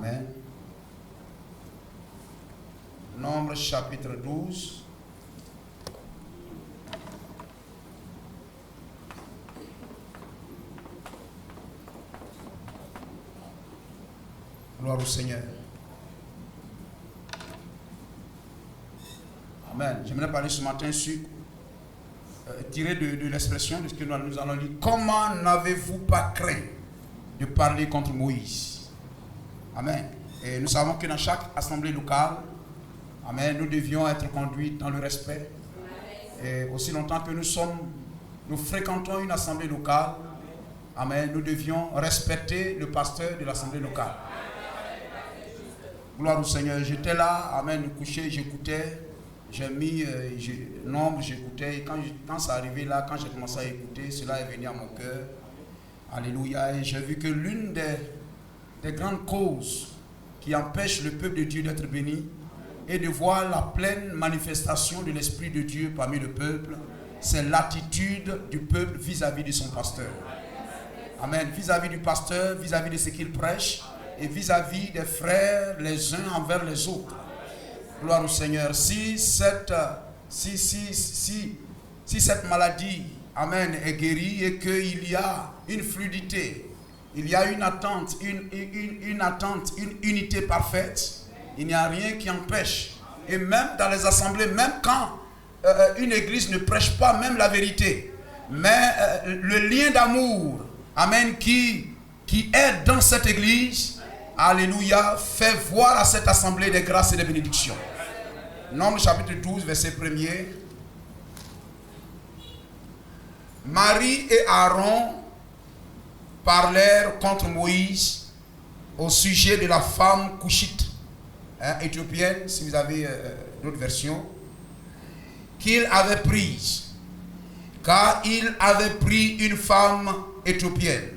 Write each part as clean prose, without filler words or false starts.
Amen. Nombre chapitre 12. Gloire au Seigneur. Amen. J'aimerais parler ce matin sur tiré de l'expression de ce que nous allons lire. Comment n'avez-vous pas craint de parler contre Moïse? Amen. Et nous savons que dans chaque assemblée locale, amen, nous devions être conduits dans le respect. Et aussi longtemps que nous fréquentons une assemblée locale, amen, nous devions respecter le pasteur de l'assemblée locale. Gloire au Seigneur. J'étais là, amen, couché, j'écoutais. J'ai mis nombre, j'écoutais. Et quand ça arrivait là, quand j'ai commencé à écouter, cela est venu à mon cœur. Alléluia. Et j'ai vu que l'une des grandes causes qui empêchent le peuple de Dieu d'être béni et de voir la pleine manifestation de l'Esprit de Dieu parmi le peuple, c'est l'attitude du peuple vis-à-vis de son pasteur. Amen. Vis-à-vis du pasteur, vis-à-vis de ce qu'il prêche et vis-à-vis des frères les uns envers les autres. Gloire au Seigneur. Si cette maladie, amen, est guérie et qu'il y a une fluidité, il y a une attente, une unité parfaite, il n'y a rien qui empêche. Et même dans les assemblées, même quand une église ne prêche pas même la vérité, mais le lien d'amour, amen, qui est dans cette église, alléluia, fait voir à cette assemblée des grâces et des bénédictions. Nombre chapitre 12, verset 1er. Marie et Aaron parlèrent contre Moïse au sujet de la femme couchite, éthiopienne, si vous avez d'autres versions, qu'il avait prise, car il avait pris une femme éthiopienne.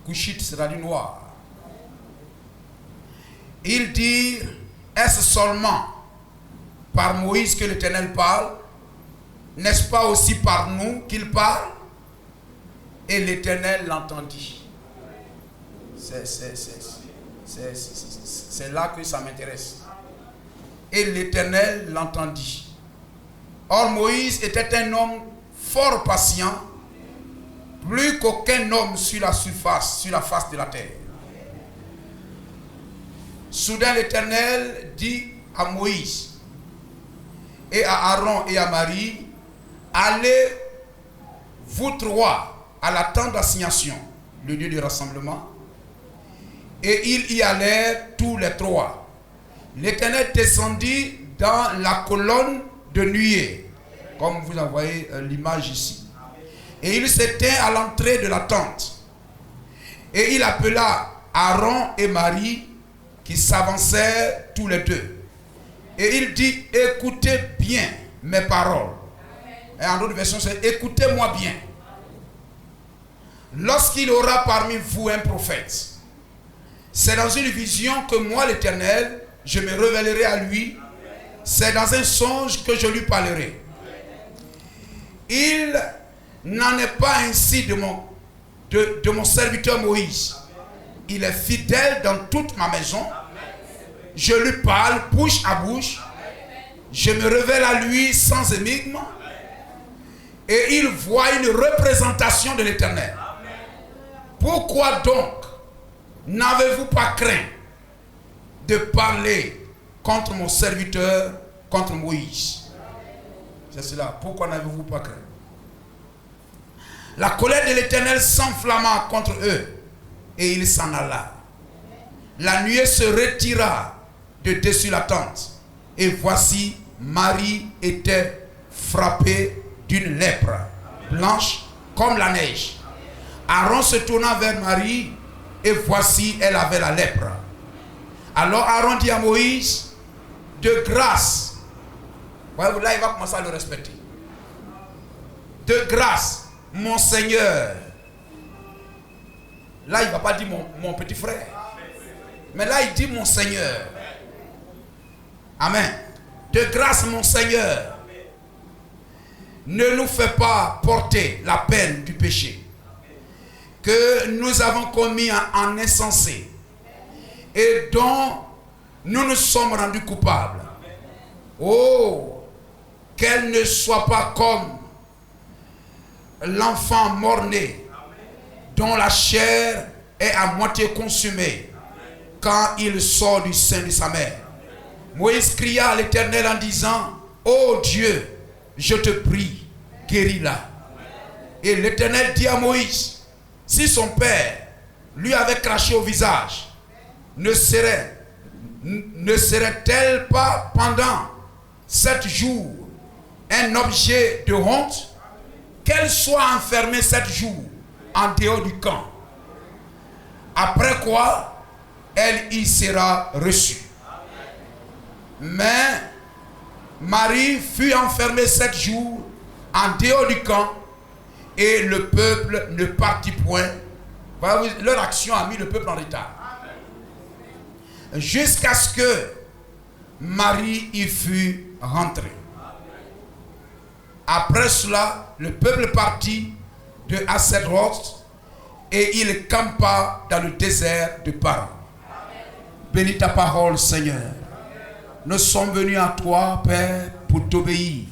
Couchite, c'est-à-dire noire. Ils dirent, est-ce seulement par Moïse que l'Éternel parle? N'est-ce pas aussi par nous qu'il parle? Et l'Éternel l'entendit. C'est là que ça m'intéresse. Et l'Éternel l'entendit. Or Moïse était un homme fort patient, plus qu'aucun homme sur la face de la terre. Soudain l'Éternel dit à Moïse et à Aaron et à Marie, allez vous trois à la tente d'assignation, le lieu de rassemblement. Et ils y allèrent tous les trois. L'Éternel descendit dans la colonne de nuée, comme vous en voyez l'image ici. Et il s'éteint à l'entrée de la tente. Et il appela Aaron et Marie, qui s'avancèrent tous les deux. Et il dit, écoutez bien mes paroles. Et en d'autres versions, c'est écoutez-moi bien. Lorsqu'il aura parmi vous un prophète, c'est dans une vision que moi, l'Éternel, je me révélerai à lui. C'est dans un songe que je lui parlerai. Il n'en est pas ainsi de mon serviteur Moïse. Il est fidèle dans toute ma maison. Je lui parle bouche à bouche. Je me révèle à lui sans énigme. Et il voit une représentation de l'Éternel. Pourquoi donc n'avez-vous pas craint de parler contre mon serviteur, contre Moïse? C'est cela. Pourquoi n'avez-vous pas craint? La colère de l'Éternel s'enflamma contre eux. Et il s'en alla. La nuée se retira de dessus la tente. Et voici, Marie était frappée d'une lèpre, blanche comme la neige. Aaron se tourna vers Marie, et voici, elle avait la lèpre. Alors Aaron dit à Moïse, de grâce, là il va commencer à le respecter. De grâce, mon Seigneur. Là, il ne va pas dire mon petit frère. Mais là, il dit mon Seigneur. Amen. De grâce, mon Seigneur. Ne nous fais pas porter la peine du péché que nous avons commis en insensé. et dont nous nous sommes rendus coupables. Oh, qu'elle ne soit pas comme l'enfant mort-né dont la chair est à moitié consumée quand il sort du sein de sa mère. Moïse cria à l'Éternel en disant, ô Dieu, je te prie, guéris-la. Et l'Éternel dit à Moïse, si son père lui avait craché au visage, ne serait-elle pas pendant 7 jours un objet de honte? Qu'elle soit enfermée 7 jours en dehors du camp. Après quoi, elle y sera reçue. Mais Marie fut enfermée 7 jours en dehors du camp et le peuple ne partit point. Leur action a mis le peuple en retard. Jusqu'à ce que Marie y fût rentrée. Après cela, le peuple partit de Haséroth et il campa dans le désert de Paran. Bénis ta parole, Seigneur. Nous sommes venus à toi, Père, pour t'obéir.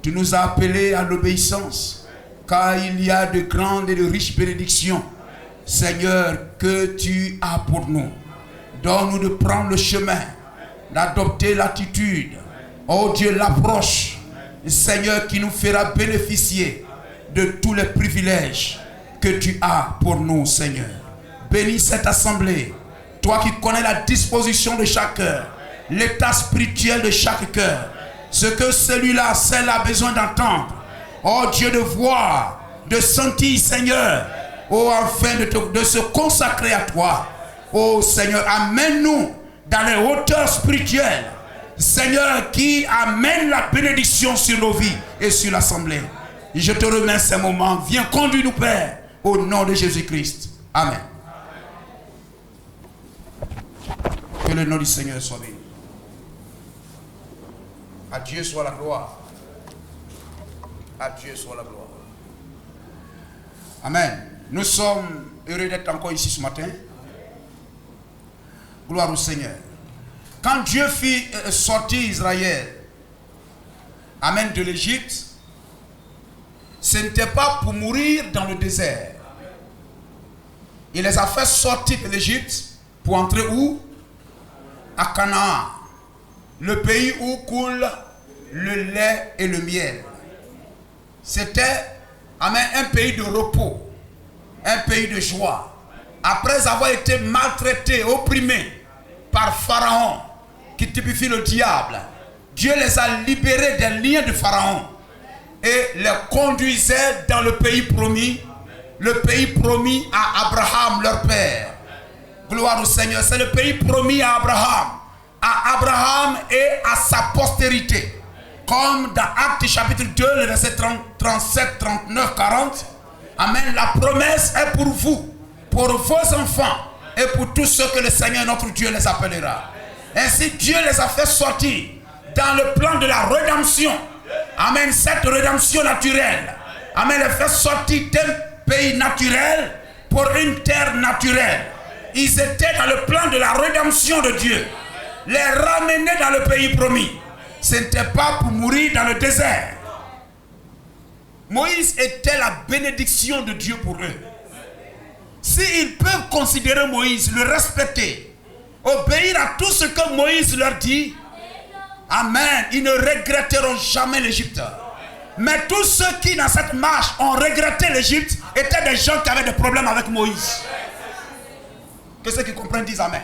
Tu nous as appelés à l'obéissance, car il y a de grandes et de riches bénédictions, Seigneur, que tu as pour nous. Donne-nous de prendre le chemin, d'adopter l'attitude, oh Dieu, l'approche, Seigneur, qui nous fera bénéficier de tous les privilèges que tu as pour nous, Seigneur. Bénis cette assemblée, toi qui connais la disposition de chaque cœur, l'état spirituel de chaque cœur, ce que celui-là, celle-là a besoin d'entendre. Oh Dieu, de voir, de sentir, Seigneur, oh, afin de se consacrer à toi. Oh Seigneur, amène-nous dans les hauteurs spirituelles, Seigneur, qui amène la bénédiction sur nos vies et sur l'assemblée. Je te remercie ces moments. Viens conduire nous, Père, au nom de Jésus-Christ. Amen. Que le nom du Seigneur soit béni. À Dieu soit la gloire. À Dieu soit la gloire. Amen. Nous sommes heureux d'être encore ici ce matin. Gloire au Seigneur. Quand Dieu fit sortir Israël, amen, de l'Égypte, ce n'était pas pour mourir dans le désert. Il les a fait sortir de l'Égypte pour entrer où? À Canaan, le pays où coule le lait et le miel. C'était, amen, un pays de repos, un pays de joie. Après avoir été maltraités, opprimés par Pharaon, qui typifie le diable, Dieu les a libérés des liens de Pharaon et les conduisait dans le pays promis à Abraham, leur père. Gloire au Seigneur, c'est le pays promis à Abraham et à sa postérité. Comme dans Actes chapitre 2, le verset 37, 39, 40. Amen, la promesse est pour vous, pour vos enfants et pour tous ceux que le Seigneur notre Dieu les appellera. Ainsi Dieu les a fait sortir dans le plan de la rédemption. Amen, cette rédemption naturelle. Amen, les fait sortir d'un pays naturel pour une terre naturelle. Ils étaient dans le plan de la rédemption de Dieu. Les ramener dans le pays promis. Ce n'était pas pour mourir dans le désert. Moïse était la bénédiction de Dieu pour eux. S'ils peuvent considérer Moïse, le respecter, obéir à tout ce que Moïse leur dit, amen, ils ne regretteront jamais l'Égypte. Mais tous ceux qui dans cette marche ont regretté l'Égypte étaient des gens qui avaient des problèmes avec Moïse. Que ceux qui comprennent disent amen.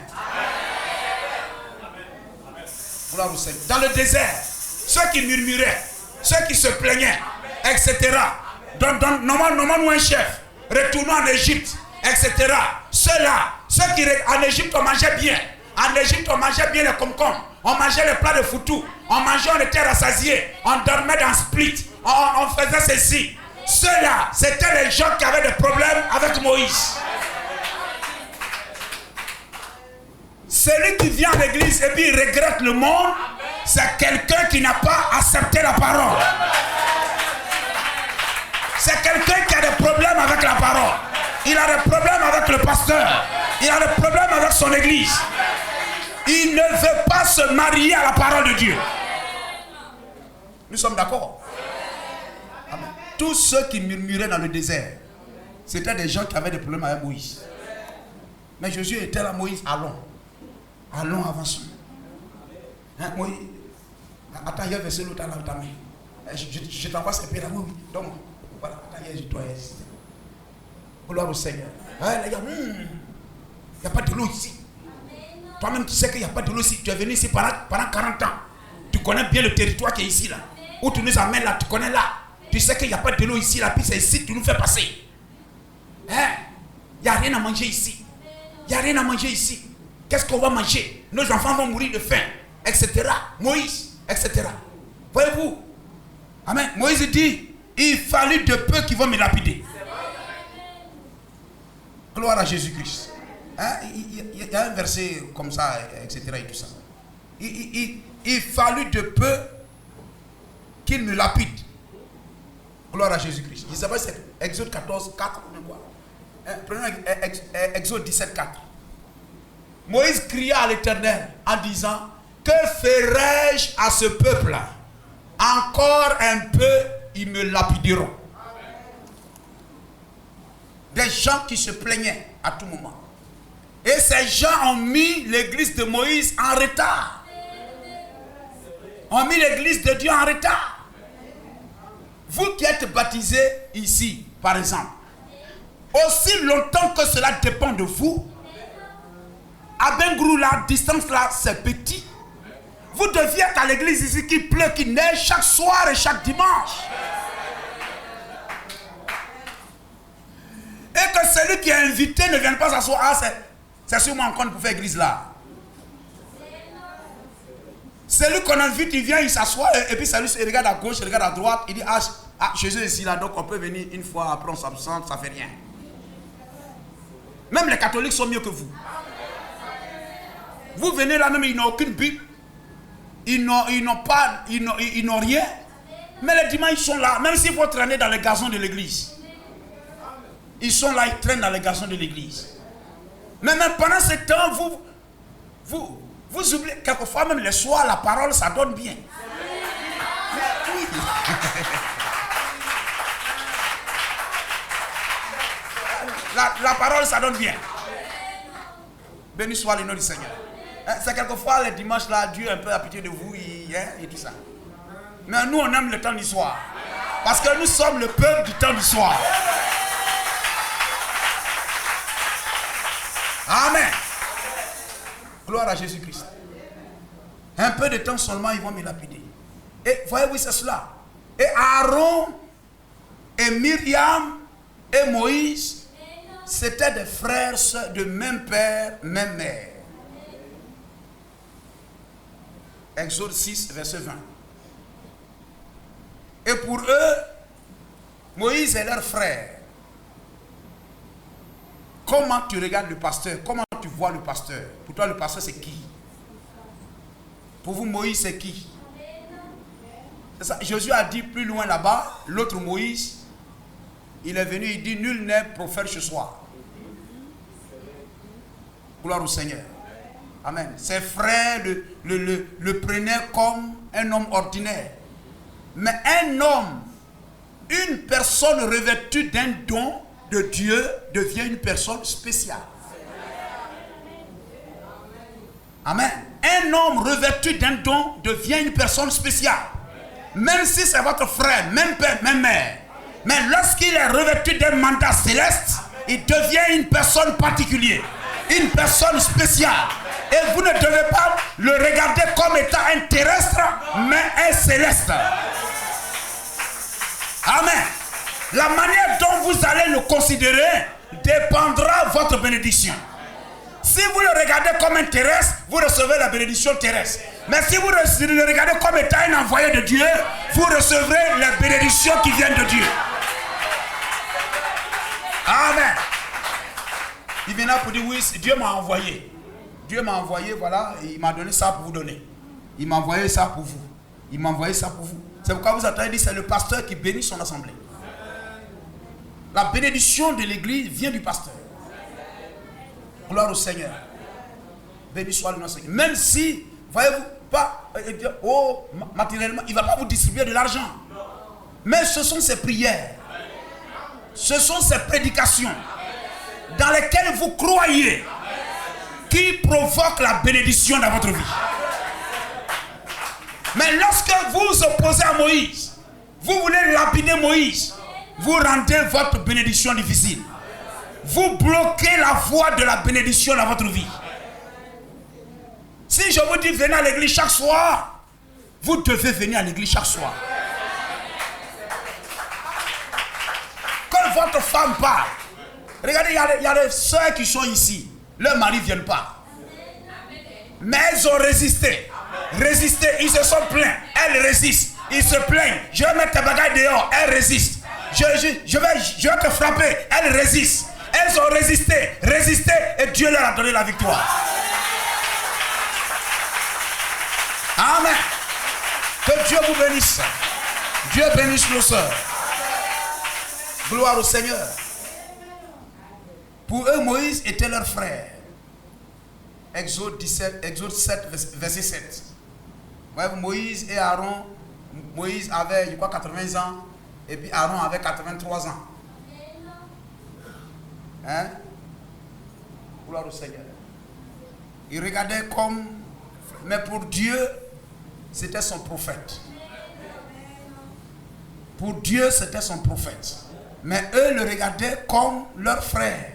Gloire au Seigneur. Dans le désert, ceux qui murmuraient, ceux qui se plaignaient, etc. Normalement un chef, retournons en Égypte, etc. Ceux-là, ceux qui en Égypte on mangeait bien. En Égypte on mangeait bien les concombre, on mangeait les plats de foutou, on mangeait, on était rassasiés, on dormait dans split, on faisait ceci. Ceux-là, c'était les gens qui avaient des problèmes avec Moïse. Celui qui vient à l'église et puis il regrette le monde, c'est quelqu'un qui n'a pas accepté la parole. C'est quelqu'un qui a des problèmes avec la parole. Il a des problèmes avec le pasteur. Il a des problèmes avec son église. Il ne veut pas se marier à la parole de Dieu. Nous sommes d'accord? Amen. Tous ceux qui murmuraient dans le désert, c'était des gens qui avaient des problèmes avec Moïse. Mais Jésus était là, Moïse, allons. Allons, avançons. Hein, Moïse, attends, il y a versé l'autre à ta main. Je t'envoie ces pieds là, oui, donc, voilà, attends, je dois résister. Gloire au Seigneur. Ouais, les gars, il n'y a pas de l'eau ici. Toi-même, tu sais qu'il n'y a pas de l'eau ici. Tu es venu ici pendant 40 ans. Tu connais bien le territoire qui est ici, là. Où tu nous amènes là, tu connais là. Tu sais qu'il n'y a pas de l'eau ici, là, puis c'est ici que tu nous fais passer. Hein? Il n'y a rien à manger ici. Il n'y a rien à manger ici. Qu'est-ce qu'on va manger? Nos enfants vont mourir de faim, etc. Moïse, etc. Voyez-vous? Amen. Moïse dit, il fallut de peu qui vont me lapider. Gloire à Jésus-Christ. Hein? Il y a un verset comme ça, etc. et tout ça. Il fallut de peu qu'il me lapide. Gloire à Jésus-Christ. Je ne sais pas si c'est Exode 14, 4 ou quoi. Prenons Exode 17, 4. Moïse cria à l'Éternel en disant, que ferai-je à ce peuple-là? Encore un peu, ils me lapideront. Des gens qui se plaignaient à tout moment. Et ces gens ont mis l'église de Moïse en retard. Ont mis l'église de Dieu en retard. Vous qui êtes baptisés ici, par exemple, aussi longtemps que cela dépend de vous, à Bengrou, la distance là, c'est petit. Vous deviez être à l'église ici qui pleut, qui neige chaque soir et chaque dimanche. Et que celui qui est invité ne vienne pas s'asseoir. Ah, c'est sûrement encore pour faire église là. Celui qu'on invite, il vient, il s'assoit et puis celui il regarde à gauche, il regarde à droite, il dit Jésus est ici là, donc on peut venir une fois, après on s'absente, ça fait rien. Même les catholiques sont mieux que vous. Vous venez là même, ils n'ont aucune Bible. Ils n'ont rien. Mais les dimanches, ils sont là. Même s'il faut traîner dans les gazons de l'église. Ils sont là, ils traînent dans les gazons de l'église. Mais même pendant ce temps, vous oubliez. Quelquefois, même les soirs, la parole, ça donne bien. Oui. La parole, ça donne bien. Béni soit le nom du Seigneur. C'est quelquefois les dimanches là, Dieu a un peu à pitié de vous et tout ça. Mais nous on aime le temps du soir. Parce que nous sommes le peuple du temps du soir. Amen. Gloire à Jésus-Christ. Un peu de temps seulement ils vont me lapider. Et voyez-vous c'est cela. Et Aaron et Myriam et Moïse, c'était des frères de même père, même mère. Exode 6, verset 20. Et pour eux, Moïse est leur frère. Comment tu regardes le pasteur? Comment tu vois le pasteur? Pour toi, le pasteur, c'est qui? Pour vous, Moïse, c'est qui? C'est ça. Jésus a dit plus loin là-bas, l'autre Moïse, il est venu, il dit, nul n'est prophète ce soir. Gloire au Seigneur. Amen. Ses frères le prenaient comme un homme ordinaire. Mais un homme, une personne revêtue d'un don de Dieu devient une personne spéciale. Amen. Un homme revêtu d'un don devient une personne spéciale. Même si c'est votre frère, même père, même mère. Mais lorsqu'il est revêtu d'un mandat céleste, il devient une personne particulière. Une personne spéciale. Et vous ne devez pas le regarder comme étant un terrestre, mais un céleste. Amen. La manière dont vous allez le considérer dépendra de votre bénédiction. Si vous le regardez comme un terrestre, vous recevez la bénédiction terrestre. Mais si vous le regardez comme étant un envoyé de Dieu, vous recevrez les bénédictions qui viennent de Dieu. Amen. Il vient là pour dire oui, Dieu m'a envoyé. Dieu m'a envoyé, voilà, et il m'a donné ça pour vous donner. Il m'a envoyé ça pour vous. Il m'a envoyé ça pour vous. C'est pourquoi vous entendez dire c'est le pasteur qui bénit son assemblée. La bénédiction de l'église vient du pasteur. Gloire au Seigneur. Béni soit le nom Seigneur. Même si, voyez-vous, pas, matériellement, il ne va pas vous distribuer de l'argent. Mais ce sont ces prières, ce sont ces prédications dans lesquelles vous croyez qui provoquent la bénédiction dans votre vie. Mais lorsque vous opposez à Moïse, vous voulez lapider Moïse, vous rendez votre bénédiction difficile. Vous bloquez la voie de la bénédiction dans votre vie. Si je vous dis venez à l'église chaque soir, vous devez venir à l'église chaque soir. Quand votre femme parle, regardez, il y a des soeurs qui sont ici, leurs maris ne viennent pas. Mais elles ont résisté. Résisté, ils se sont plaints. Elles résistent. Ils se plaignent. Je vais mettre tes bagages dehors. Elles résistent. Je vais te frapper. Elles résistent. Elles ont résisté. Résisté. Et Dieu leur a donné la victoire. Amen. Que Dieu vous bénisse. Dieu bénisse nos sœurs. Gloire au Seigneur. Pour eux, Moïse était leur frère. Exode 7, verset 7. Ouais, Moïse et Aaron, Moïse avait, je crois, 80 ans, et puis Aaron avait 83 ans. Hein? Gloire au Seigneur. Il regardait comme, mais pour Dieu, c'était son prophète. Pour Dieu, c'était son prophète. Mais eux le regardaient comme leur frère.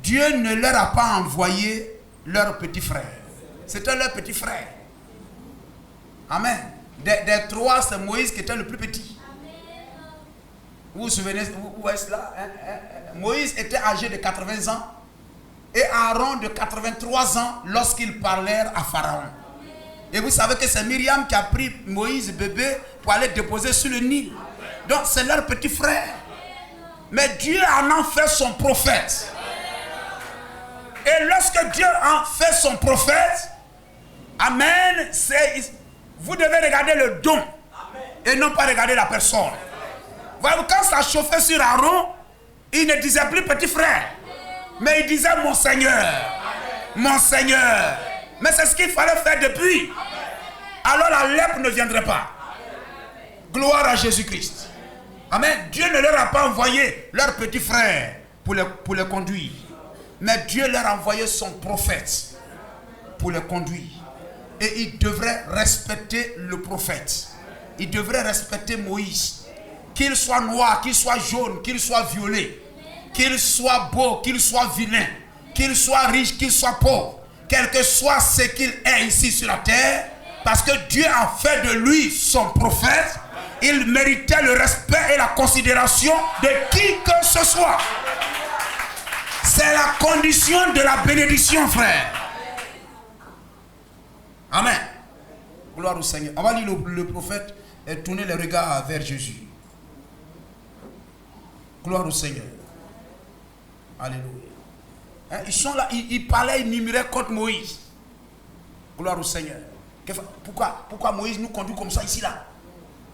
Dieu ne leur a pas envoyé leur petit frère. C'était leur petit frère. Amen. Des trois, c'est Moïse qui était le plus petit. Vous vous souvenez, où est-ce là? Moïse était âgé de 80 ans et Aaron de 83 ans lorsqu'ils parlèrent à Pharaon. Et vous savez que c'est Myriam qui a pris Moïse bébé pour aller déposer sur le Nil. Donc c'est leur petit frère. Mais Dieu en a fait son prophète. Et lorsque Dieu en fait son prophète, amen, vous devez regarder le don et non pas regarder la personne. Voyez-vous, quand ça chauffait sur Aaron, il ne disait plus petit frère, mais il disait mon Seigneur, mon Seigneur. Mais c'est ce qu'il fallait faire depuis. Alors la lèpre ne viendrait pas. Gloire à Jésus-Christ. Amen. Dieu ne leur a pas envoyé leur petit frère pour les conduire. Mais Dieu leur a envoyé son prophète pour les conduire. Et ils devraient respecter le prophète. Ils devraient respecter Moïse. Qu'il soit noir, qu'il soit jaune, qu'il soit violet, qu'il soit beau, qu'il soit vilain, qu'il soit riche, qu'il soit pauvre, quel que soit ce qu'il est ici sur la terre, parce que Dieu a fait de lui son prophète, il méritait le respect et la considération de qui que ce soit. C'est la condition de la bénédiction, frère. Amen. Gloire au Seigneur. On va lire le prophète et tourner les regards vers Jésus. Gloire au Seigneur. Alléluia. Hein, ils sont là, ils parlaient, ils murmuraient contre Moïse. Gloire au Seigneur. Pourquoi Moïse nous conduit comme ça ici là?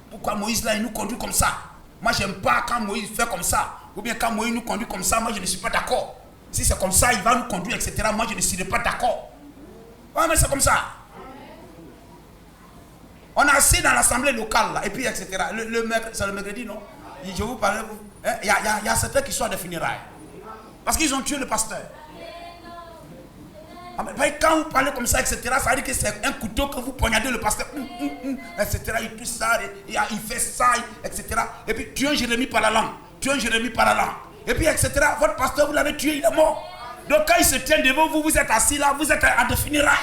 Pourquoi Moïse là, il nous conduit comme ça? Moi, j'aime pas quand Moïse fait comme ça. Ou bien quand Moïse nous conduit comme ça, moi, je ne suis pas d'accord. Si c'est comme ça, il va nous conduire, etc. Moi, je ne serai pas d'accord. Ouais, mais c'est comme ça. On est assis dans l'assemblée locale, là, et puis, etc. C'est le mercredi, non? Je vous parle, il y a certains qui sont à des funérailles. Parce qu'ils ont tué le pasteur. Quand vous parlez comme ça, etc., ça veut dire que c'est un couteau que vous poignardez le pasteur, etc. Il touche ça, il fait ça, etc. Et puis, tuez Jérémie par la langue. Tuez Jérémie par la langue. Et puis, etc. Votre pasteur, vous l'avez tué, il est mort. Donc, quand il se tient devant vous, vous êtes assis là, vous êtes à des funérailles.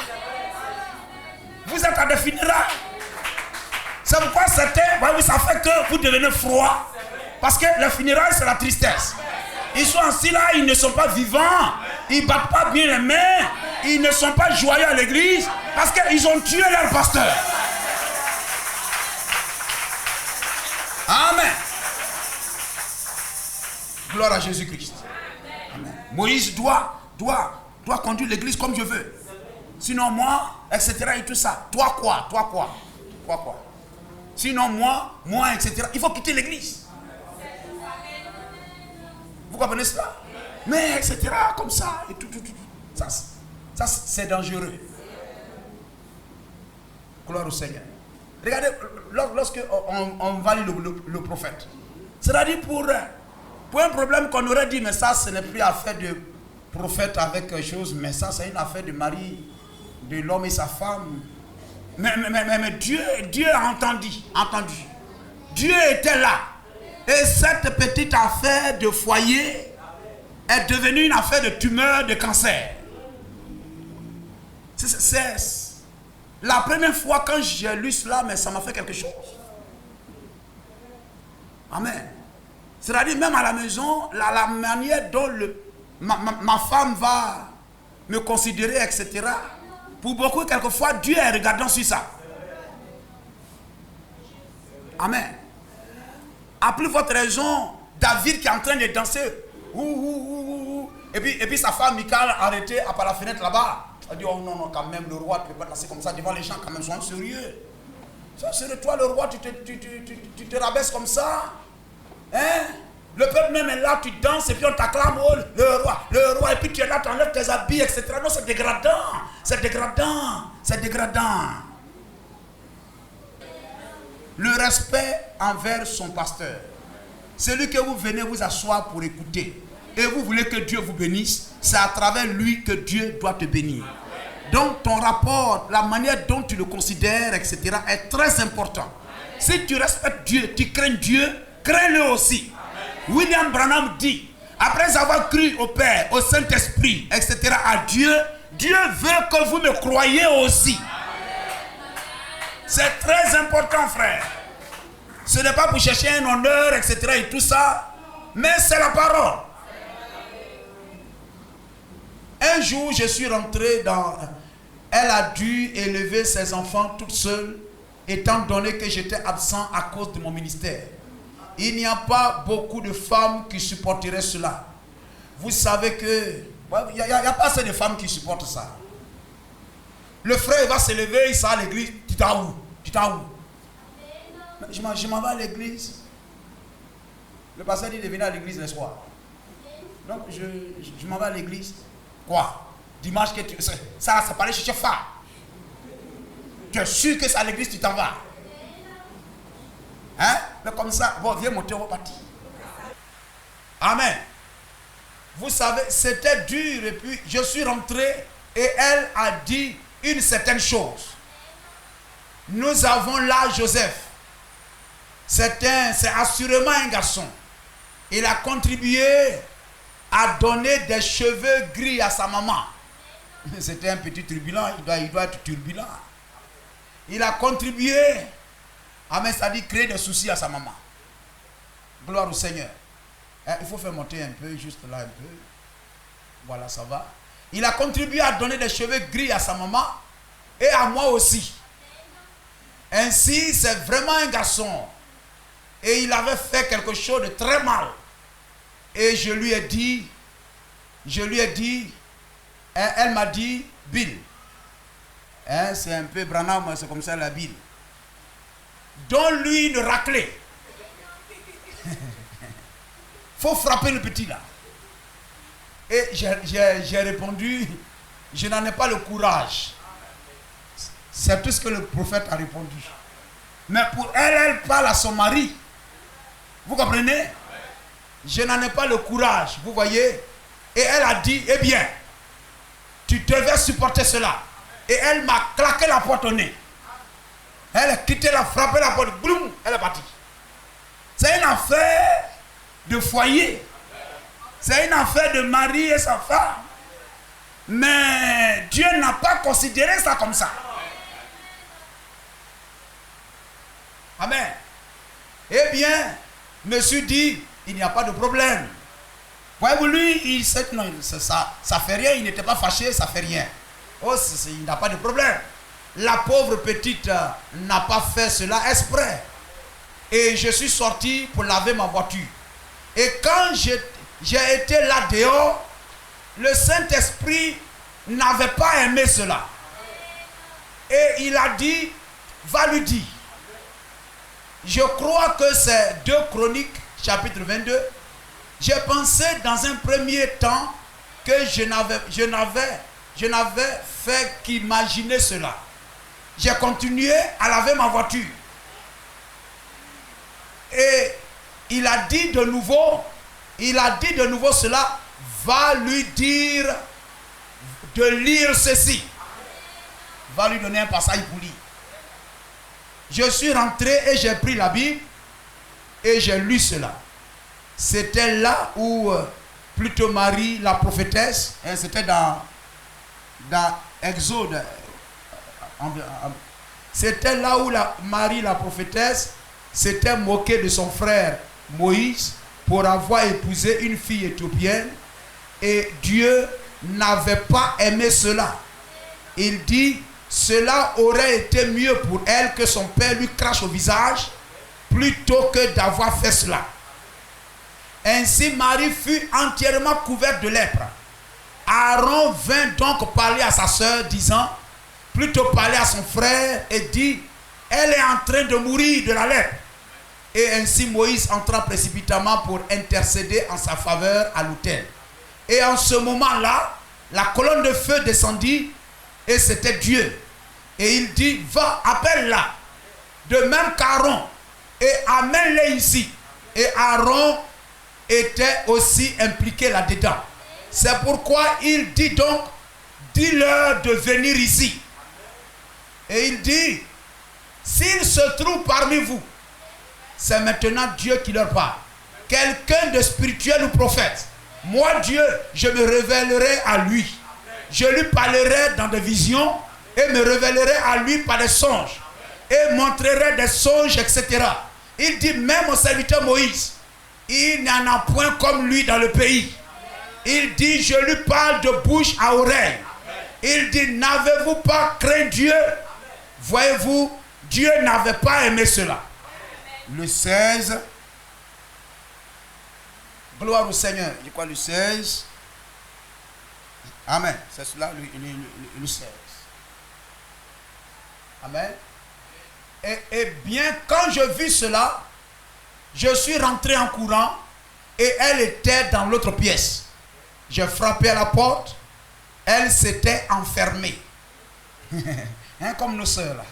Vous êtes à des funérailles. C'est pourquoi certains, ça fait que vous devenez froid. Parce que les funérailles, c'est la tristesse. Ils sont assis là, ils ne sont pas vivants. Ils ne battent pas bien les mains. Ils ne sont pas joyeux à l'église. Parce qu'ils ont tué leur pasteur. Amen. Gloire à Jésus-Christ. Amen. Moïse doit conduire l'église comme je veux. Sinon moi, etc. et tout ça. Toi quoi? Sinon moi, etc. Il faut quitter l'église. Vous comprenez cela? Mais etc. comme ça et tout. Ça, Ça, c'est dangereux. Gloire au Seigneur. Regardez, lorsque on va lire le prophète, c'est-à-dire pour un problème qu'on aurait dit, mais ça, ce n'est plus affaire de prophète avec quelque chose, mais ça, c'est une affaire de mari, de l'homme et sa femme. Mais Dieu a entendu. Dieu était là. Et cette petite affaire de foyer est devenue une affaire de tumeur, de cancer. C'est la première fois quand j'ai lu cela, mais ça m'a fait quelque chose. Amen. C'est-à-dire même à la maison, la manière dont ma femme va me considérer, etc. Pour beaucoup, quelquefois, Dieu est regardant sur ça. Amen. À plus forte raison, David qui est en train de danser. Et puis sa femme, Michal, arrêtée par la fenêtre là-bas. Elle dit, oh non, quand même, le roi ne peut pas danser comme ça devant les gens, quand même, sois sérieux. C'est toi, le roi, tu te rabaisses comme ça. Hein? Le peuple même est là, tu danses et puis on t'acclame, oh, le roi, et puis tu es là, tu enlèves tes habits, etc. Non, c'est dégradant. Le respect envers son pasteur. Celui que vous venez vous asseoir pour écouter et vous voulez que Dieu vous bénisse, c'est à travers lui que Dieu doit te bénir. Donc ton rapport, la manière dont tu le considères, etc. est très important. Si tu respectes Dieu, tu crains Dieu, crains-le aussi. William Branham dit, après avoir cru au Père, au Saint-Esprit, etc., à Dieu, Dieu veut que vous me croyiez aussi. C'est très important, frère. Ce n'est pas pour chercher un honneur, etc. et tout ça, mais c'est la parole. Un jour, je suis rentré dans... Elle a dû élever ses enfants toute seule, étant donné que j'étais absent à cause de mon ministère. Il n'y a pas beaucoup de femmes qui supporteraient cela. Vous savez que... Il n'y a pas assez de femmes qui supportent ça. Le frère va se lever, il sera à l'église. Tu t'as où? Je m'en vais à l'église. Le pasteur dit de venir à l'église le soir. Donc je m'en vais à l'église. Quoi? Dimanche, ça paraît chercher fort. Tu es sûr que c'est à l'église tu t'en vas? Hein? Mais comme ça, bon, viens monter, on va partir. Amen. Vous savez, c'était dur et puis je suis rentré et elle a dit une certaine chose. Nous avons là Joseph. C'est assurément un garçon. Il a contribué à donner des cheveux gris à sa maman. C'était un petit turbulent, il doit être turbulent. Il a contribué, amen, c'est-à-dire créer des soucis à sa maman. Gloire au Seigneur. Il faut faire monter un peu, juste là un peu. Voilà, ça va. Il a contribué à donner des cheveux gris à sa maman et à moi aussi. Ainsi, c'est vraiment un garçon. Et il avait fait quelque chose de très mal. Et je lui ai dit, elle m'a dit, Bill. C'est un peu Branham, c'est comme ça la Bill. Donne-lui une raclée. Faut frapper le petit là. Et j'ai répondu, je n'en ai pas le courage. C'est tout ce que le prophète a répondu. Mais pour elle, elle parle à son mari. Vous comprenez? Je n'en ai pas le courage, vous voyez. Et elle a dit, eh bien, tu devais supporter cela. Et elle m'a claqué la porte au nez. Elle a quitté, elle a frappé la porte, boum, elle est partie. C'est une affaire de foyer. C'est une affaire de mari et sa femme. Mais Dieu n'a pas considéré ça comme ça. Amen. Eh bien, monsieur dit, il n'y a pas de problème. Voyez-vous, lui, il sait que non, ça fait rien, il n'était pas fâché, ça fait rien. Oh, il n'a pas de problème. La pauvre petite n'a pas fait cela exprès. Et je suis sorti pour laver ma voiture. Et quand j'ai été là dehors, le Saint-Esprit n'avait pas aimé cela. Et il a dit, va lui dire. Je crois que c'est 2 Chroniques, chapitre 22. J'ai pensé dans un premier temps que je n'avais je n'avais fait qu'imaginer cela. J'ai continué à laver ma voiture. Et il a dit de nouveau cela, va lui dire de lire ceci. Va lui donner un passage pour lire. Je suis rentré et j'ai pris la Bible et j'ai lu cela. C'était là où plutôt Marie la prophétesse, c'était dans Exode. C'était là où Marie la prophétesse s'était moquée de son frère Moïse pour avoir épousé une fille éthiopienne, et Dieu n'avait pas aimé cela. Il dit, cela aurait été mieux pour elle que son père lui crache au visage plutôt que d'avoir fait cela. Ainsi Marie fut entièrement couverte de lèpre. Aaron vint donc parler à sa sœur, disant, plutôt parler à son frère, et dit, elle est en train de mourir de la lèpre. Et ainsi Moïse entra précipitamment pour intercéder en sa faveur à l'autel. Et en ce moment-là, la colonne de feu descendit, et c'était Dieu. Et il dit, va, appelle-la, de même qu'Aaron, et amène-les ici. Et Aaron était aussi impliqué là-dedans. C'est pourquoi il dit donc, dis-leur de venir ici. Et il dit, s'il se trouve parmi vous, c'est maintenant Dieu qui leur parle. Quelqu'un de spirituel ou prophète, moi Dieu, je me révélerai à lui. Je lui parlerai dans des visions et me révélerai à lui par des songes et montrerai des songes, etc. Il dit, même au serviteur Moïse, il n'y en a point comme lui dans le pays. Il dit, je lui parle de bouche à oreille. Il dit, n'avez-vous pas craint Dieu? Voyez-vous, Dieu n'avait pas aimé cela. Le 16. Gloire au Seigneur. Je crois le 16. Amen. C'est cela le 16. Amen. Et bien, quand je vis cela, je suis rentré en courant et elle était dans l'autre pièce. J'ai frappé à la porte. Elle s'était enfermée. Hein, comme nos soeurs là.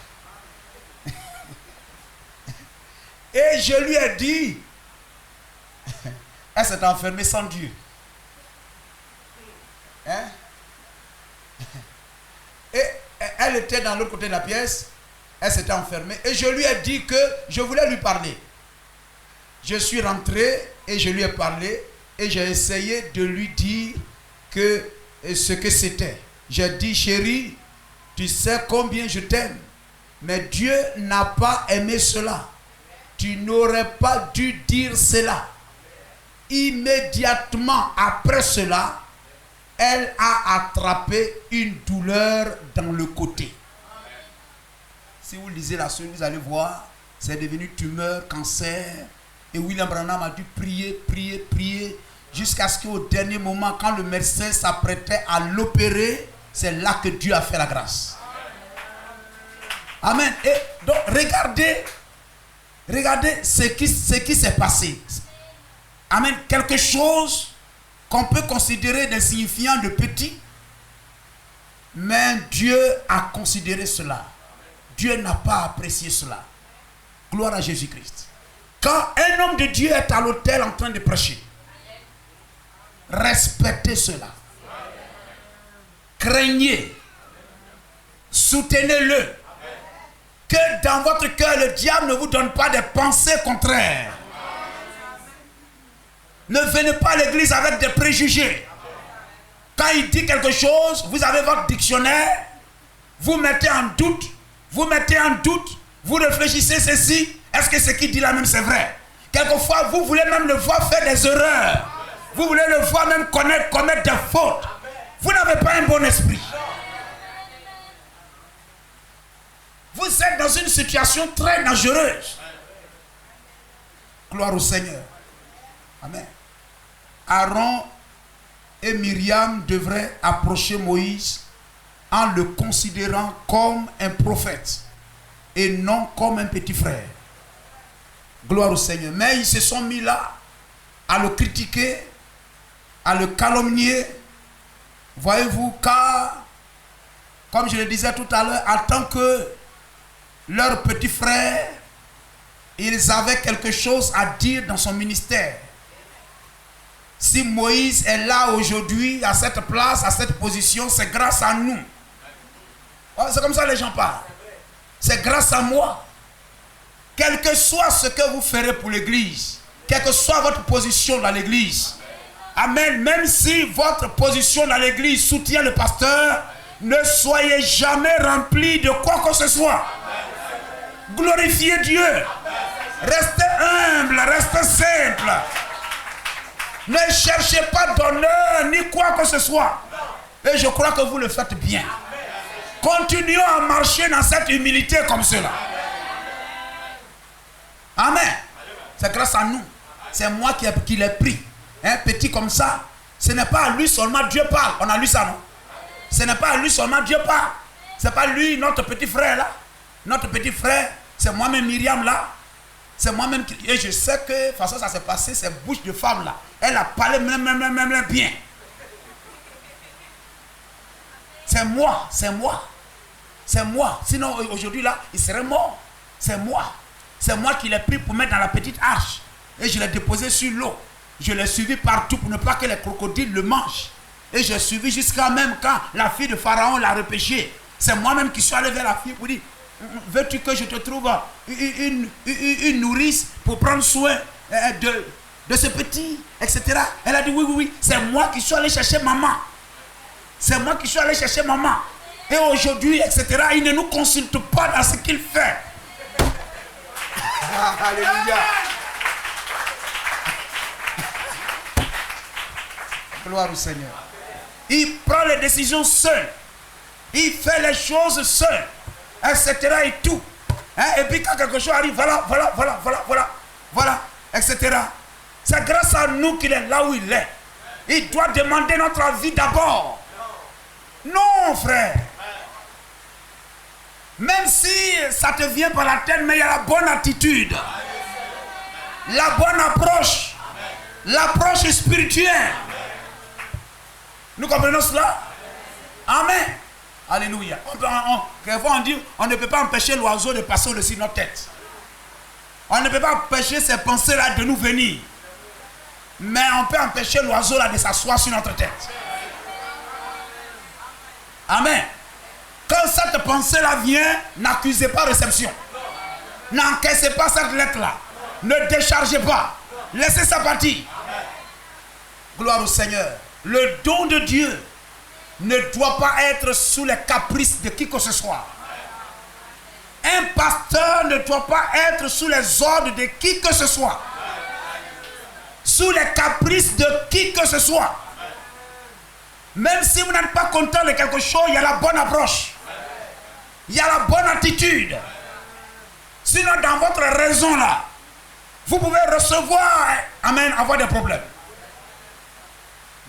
Et je lui ai dit, elle s'est enfermée sans Dieu. Hein? Et elle était dans l'autre côté de la pièce. Elle s'était enfermée. Et je lui ai dit que je voulais lui parler. Je suis rentré et je lui ai parlé. Et j'ai essayé de lui dire que ce que c'était. J'ai dit, chérie, tu sais combien je t'aime. Mais Dieu n'a pas aimé cela. Tu n'aurais pas dû dire cela. Immédiatement après cela, elle a attrapé une douleur dans le côté. Si vous lisez la suite, vous allez voir, c'est devenu tumeur, cancer. Et William Branham a dû prier, jusqu'à ce qu'au dernier moment, quand le médecin s'apprêtait à l'opérer, c'est là que Dieu a fait la grâce. Amen. Et donc, regardez ce qui s'est passé. Amen. Quelque chose qu'on peut considérer d'insignifiant, de petit, mais Dieu a considéré cela. Dieu n'a pas apprécié cela. Gloire à Jésus-Christ. Quand un homme de Dieu est à l'autel en train de prêcher, respectez cela. Craignez. Soutenez-le. Que dans votre cœur, le diable ne vous donne pas des pensées contraires. Ne venez pas à l'église avec des préjugés. Quand il dit quelque chose, vous avez votre dictionnaire, vous mettez en doute, vous réfléchissez ceci, est-ce que ce qu'il dit là même c'est vrai? Quelquefois, vous voulez même le voir faire des erreurs. Vous voulez le voir même commettre des fautes. Vous n'avez pas un bon esprit. Vous êtes dans une situation très dangereuse. Gloire au Seigneur. Amen. Aaron et Myriam devraient approcher Moïse en le considérant comme un prophète et non comme un petit frère. Gloire au Seigneur. Mais ils se sont mis là à le critiquer, à le calomnier. Voyez-vous, car comme je le disais tout à l'heure, en tant que leurs petits frères, ils avaient quelque chose à dire dans son ministère. Si Moïse est là aujourd'hui, à cette place, à cette position, c'est grâce à nous. C'est comme ça que les gens parlent. C'est grâce à moi. Quel que soit ce que vous ferez pour l'église, quelle que soit votre position dans l'église, amen, même si votre position dans l'église soutient le pasteur, ne soyez jamais rempli de quoi que ce soit. Glorifiez Dieu. Restez humble, restez simple. Ne cherchez pas d'honneur ni quoi que ce soit. Et je crois que vous le faites bien. Continuons à marcher dans cette humilité comme cela. Amen. C'est grâce à nous. C'est moi qui l'ai pris. Un petit comme ça. Ce n'est pas à lui seulement Dieu parle. On a lu ça, non? Ce n'est pas à lui seulement Dieu parle. Ce n'est pas lui, notre petit frère là. Notre petit frère, c'est moi-même Myriam là. C'est moi-même qui... Et je sais que, de toute façon, ça s'est passé, cette bouche de femme là. Elle a parlé même bien. C'est moi, c'est moi. C'est moi. Sinon, aujourd'hui là, il serait mort. C'est moi. C'est moi qui l'ai pris pour mettre dans la petite arche. Et je l'ai déposé sur l'eau. Je l'ai suivi partout pour ne pas que les crocodiles le mangent. Et j'ai suivi jusqu'à même quand la fille de Pharaon l'a repêché. C'est moi-même qui suis allé vers la fille pour dire, veux-tu que je te trouve une nourrice pour prendre soin de ce petit, etc. Elle a dit oui. C'est moi qui suis allé chercher maman. C'est moi qui suis allé chercher maman. Et aujourd'hui, etc., il ne nous consulte pas dans ce qu'il fait. Alléluia. Gloire au Seigneur. Il prend les décisions seul. Il fait les choses seul. Etc. et tout. Et puis quand quelque chose arrive, voilà, etc. C'est grâce à nous qu'il est là où il est. Il doit demander notre avis d'abord. Non, frère. Même si ça te vient par la tête, mais il y a la bonne attitude. La bonne approche. L'approche spirituelle. Nous comprenons cela? Amen. Alléluia. Quelquefois on dit, on ne peut pas empêcher l'oiseau de passer au-dessus de notre tête. On ne peut pas empêcher ces pensées-là de nous venir. Mais on peut empêcher l'oiseau-là de s'asseoir sur notre tête. Amen. Quand cette pensée-là vient, n'accusez pas réception. N'encaissez pas cette lettre-là. Ne déchargez pas. Laissez ça partir. Gloire au Seigneur. Le don de Dieu ne doit pas être sous les caprices de qui que ce soit. Un pasteur ne doit pas être sous les ordres de qui que ce soit. Sous les caprices de qui que ce soit. Même si vous n'êtes pas content de quelque chose, il y a la bonne approche. Il y a la bonne attitude. Sinon, dans votre raison là, vous pouvez recevoir, amen, avoir des problèmes.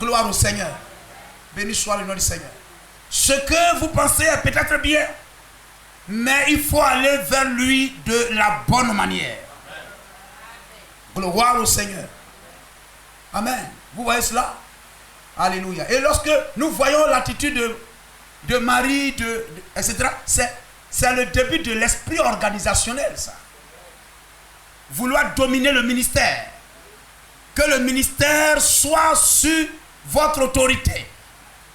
Gloire au Seigneur. Béni soit le nom du Seigneur. Ce que vous pensez est peut-être bien, mais il faut aller vers lui de la bonne manière. Gloire au Seigneur. Amen. Vous voyez cela? Alléluia. Et lorsque nous voyons l'attitude de Marie, etc., c'est le début de l'esprit organisationnel, ça. Vouloir dominer le ministère. Que le ministère soit sur votre autorité.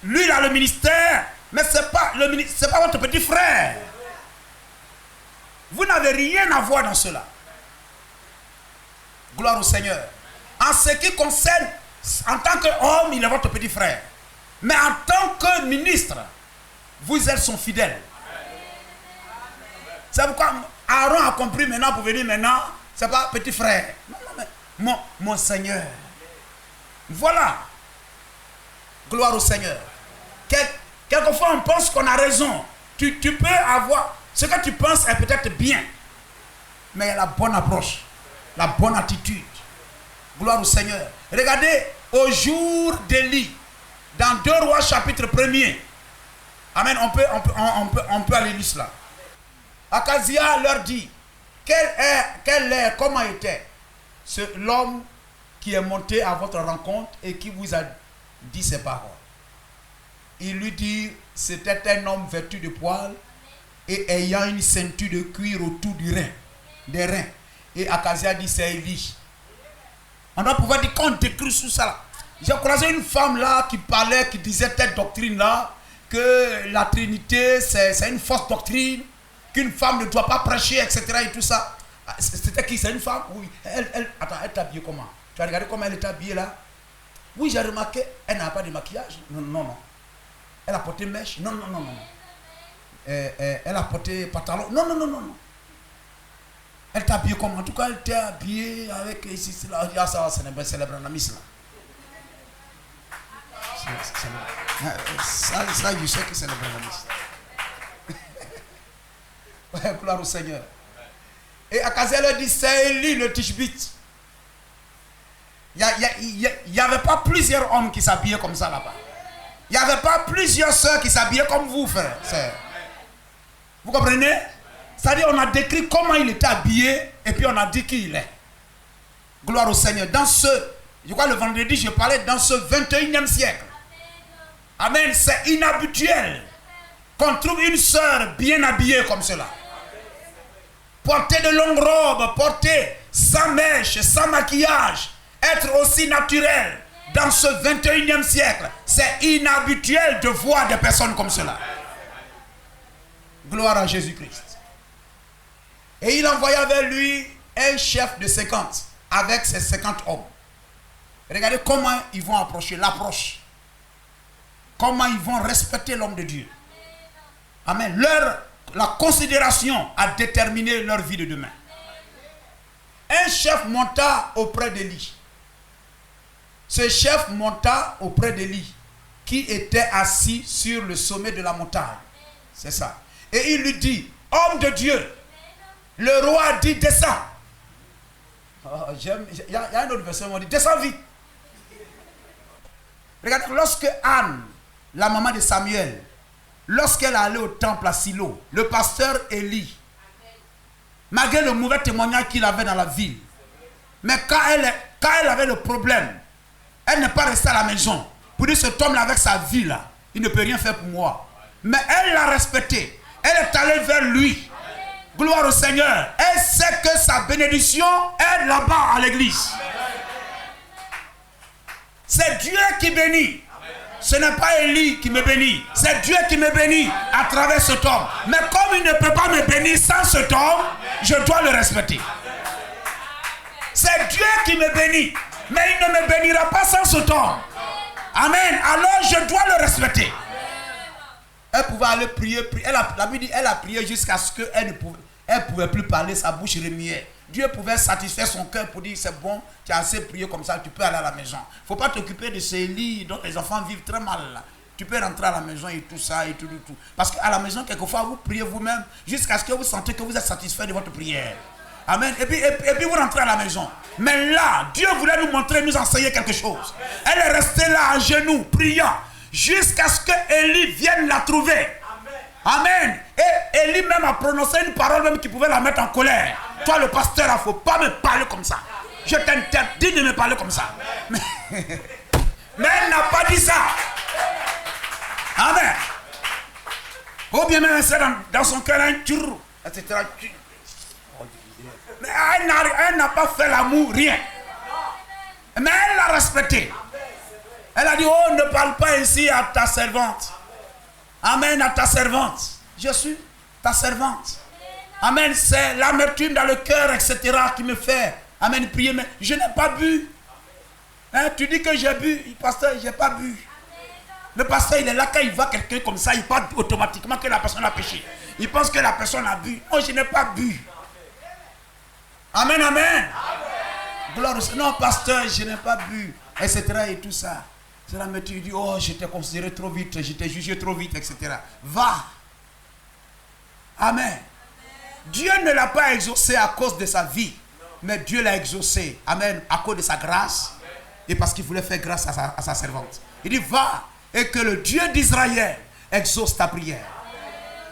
Lui, il a le ministère, mais ce n'est pas votre petit frère. Vous n'avez rien à voir dans cela. Gloire au Seigneur. En ce qui concerne, en tant qu'homme, il est votre petit frère. Mais en tant que ministre, vous êtes son fidèle. C'est pourquoi Aaron a compris maintenant pour venir maintenant. Ce n'est pas petit frère. Non, mais mon Seigneur. Voilà. Gloire au Seigneur. Quelquefois, on pense qu'on a raison. Tu peux avoir... Ce que tu penses est peut-être bien. Mais il y a la bonne approche. La bonne attitude. Gloire au Seigneur. Regardez, au jour d'Élie, dans 2 Rois chapitre 1er. Amen, on peut aller lire cela. Akazia leur dit, comment était l'homme qui est monté à votre rencontre et qui vous a dit ces paroles. il lui dit, c'était un homme vêtu de poils et ayant une ceinture de cuir autour des reins. Et Akazia dit, c'est Élie. On doit pouvoir dire, quand on décrit tout ça là, j'ai croisé une femme là qui parlait, qui disait cette doctrine là, que la Trinité c'est une fausse doctrine, qu'une femme ne doit pas prêcher, etc. et tout ça. C'était qui? C'est une femme? Oui. Attends, elle est habillée comment? Tu as regardé comment elle est habillée là? Oui, j'ai remarqué, elle n'a pas de maquillage. Non. Elle a porté mèche. Non. Elle a porté pantalon. Non. Elle est habillée comment? En tout cas, elle était habillée avec ici, là. Ah, ça, c'est le Branhamis là. Ça, je sais que c'est le Branhamis. Ouais, gloire au Seigneur. Et Akazia leur dit, c'est Élie le Tishbite. Il n'y avait pas plusieurs hommes qui s'habillaient comme ça là-bas. Il n'y avait pas plusieurs sœurs qui s'habillaient comme vous, frère. Vous comprenez? C'est-à-dire, on a décrit comment il était habillé et puis on a dit qui il est. Gloire au Seigneur. Je crois le vendredi, je parlais dans ce 21e siècle. Amen. C'est inhabituel qu'on trouve une sœur bien habillée comme cela. Porter de longues robes, porter sans mèche, sans maquillage, être aussi naturel dans ce 21e siècle. C'est inhabituel de voir des personnes comme cela. Gloire à Jésus-Christ. Et il envoya vers lui un chef de 50 avec ses 50 hommes. Regardez comment ils vont approcher, l'approche. Comment ils vont respecter l'homme de Dieu. Amen. La considération a déterminé leur vie de demain. Un chef monta auprès d'Élie. Ce chef monta auprès d'Élie, qui était assis sur le sommet de la montagne. C'est ça. Et il lui dit, homme de Dieu, le roi dit, descends. Il y a une autre version qui dit, descends vite. Regardez, lorsque Anne, la maman de Samuel, lorsqu'elle allait au temple à Silo, le pasteur Élie, malgré le mauvais témoignage qu'il avait dans la ville, mais quand elle avait le problème, elle n'est pas restée à la maison pour dire, cet homme-là avec sa vie là, il ne peut rien faire pour moi. Mais elle l'a respecté. Elle est allée vers lui. Gloire au Seigneur. Elle sait que sa bénédiction est là-bas à l'église. C'est Dieu qui bénit. Ce n'est pas Élie qui me bénit. C'est Dieu qui me bénit à travers cet homme. Mais comme il ne peut pas me bénir sans cet homme, je dois le respecter. C'est Dieu qui me bénit. Mais il ne me bénira pas sans cet homme. Amen. Alors je dois le respecter. Elle pouvait aller prier. La Bible dit, elle a prié jusqu'à ce qu'elle ne pouvait plus parler, sa bouche remuait. Dieu pouvait satisfaire son cœur pour dire, c'est bon, tu as assez prié comme ça, tu peux aller à la maison. Il ne faut pas t'occuper de ces lits dont les enfants vivent très mal. Là. Tu peux rentrer à la maison et tout ça et tout. Parce qu'à la maison, quelquefois, vous priez vous-même jusqu'à ce que vous sentez que vous êtes satisfait de votre prière. Amen. Et puis vous rentrez à la maison. Mais là, Dieu voulait nous montrer, nous enseigner quelque chose. Elle est restée là à genoux, priant, jusqu'à ce que Élie vienne la trouver. Amen. Et Élie même a prononcé une parole même qui pouvait la mettre en colère. Toi le pasteur, il ne faut pas me parler comme ça. Je t'interdis de me parler comme ça. Mais elle n'a pas dit ça. Amen. Ou bien même c'est dans son cœur un turro, etc. Mais elle n'a pas fait l'amour, rien. Mais elle l'a respecté. Elle a dit, oh, ne parle pas ainsi à ta servante. Amen, à ta servante. Je suis ta servante. Amen, c'est l'amertume dans le cœur, etc. qui me fait, amen, prier. Mais je n'ai pas bu. Hein, tu dis que j'ai bu. Pasteur, je n'ai pas bu. Le pasteur, il est là, quand il voit quelqu'un comme ça, il pense automatiquement que la personne a péché. Il pense que la personne a bu. Moi, je n'ai pas bu. Amen, amen. Gloire au Seigneur. Non, pasteur, je n'ai pas bu. Etc. et tout ça. C'est la méthode, il dit, oh, je t'ai considéré trop vite, je t'ai jugé trop vite, etc. Va. Amen. Dieu ne l'a pas exaucé à cause de sa vie, mais Dieu l'a exaucé, amen, à cause de sa grâce et parce qu'il voulait faire grâce à sa servante. Il dit, va et que le Dieu d'Israël exauce ta prière.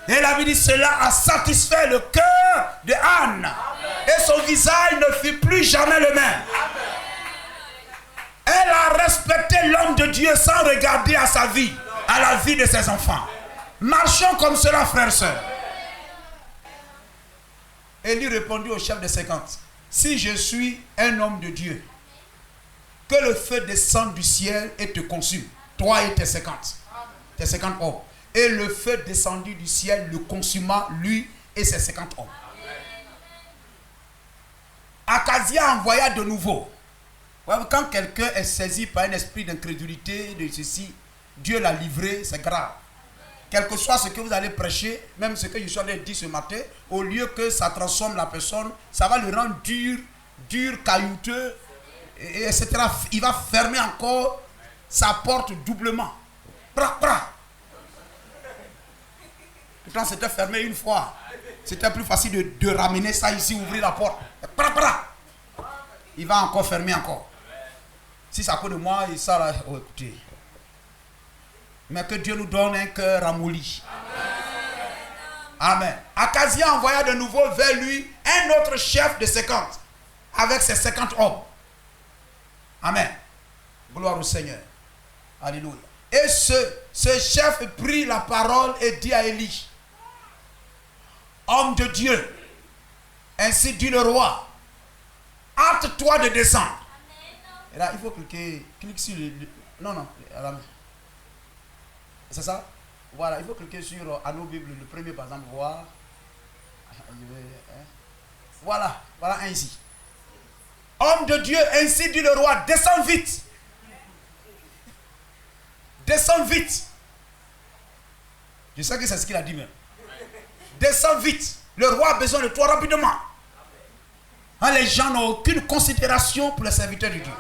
Et la Bible dit, cela a satisfait le cœur de Anne. Et son visage ne fut plus jamais le même. Elle a respecté l'homme de Dieu sans regarder à sa vie. à la vie de ses enfants. Marchons comme cela, frères et sœurs. Élie répondit au chef des 50. Si je suis un homme de Dieu, que le feu descende du ciel et te consume, toi et tes 50 hommes. Et le feu descendu du ciel le consuma, lui et ses 50 hommes. Akazia envoya de nouveau. Quand quelqu'un est saisi par un esprit d'incrédulité, de ceci, Dieu l'a livré, c'est grave. Quel que soit ce que vous allez prêcher, même ce que Yeshua a dit ce matin, au lieu que ça transforme la personne, ça va le rendre dur, caillouteux, etc. Il va fermer encore sa porte doublement. Pourtant, c'était fermé une fois. C'était plus facile de ramener ça ici, ouvrir la porte. Il va encore fermer encore. Si ça cause de moi, et ça là, oh, écoutez. Mais que Dieu nous donne un cœur ramolli. Amen. Akazia envoya de nouveau vers lui un autre chef de 50 avec ses 50 hommes. Amen. Gloire au Seigneur. Alléluia. Et ce chef prit la parole et dit à Élie, homme de Dieu, ainsi dit le roi, hâte-toi de descendre. Et là, il faut cliquer sur le... Non. C'est ça? Voilà, il faut cliquer sur Anneau Bible, le premier par exemple, voir. Voilà ainsi. Homme de Dieu, ainsi dit le roi, descends vite. Descends vite. Je sais que c'est ce qu'il a dit même. Descends vite. Le roi a besoin de toi rapidement. Les gens n'ont aucune considération pour les serviteurs de Dieu.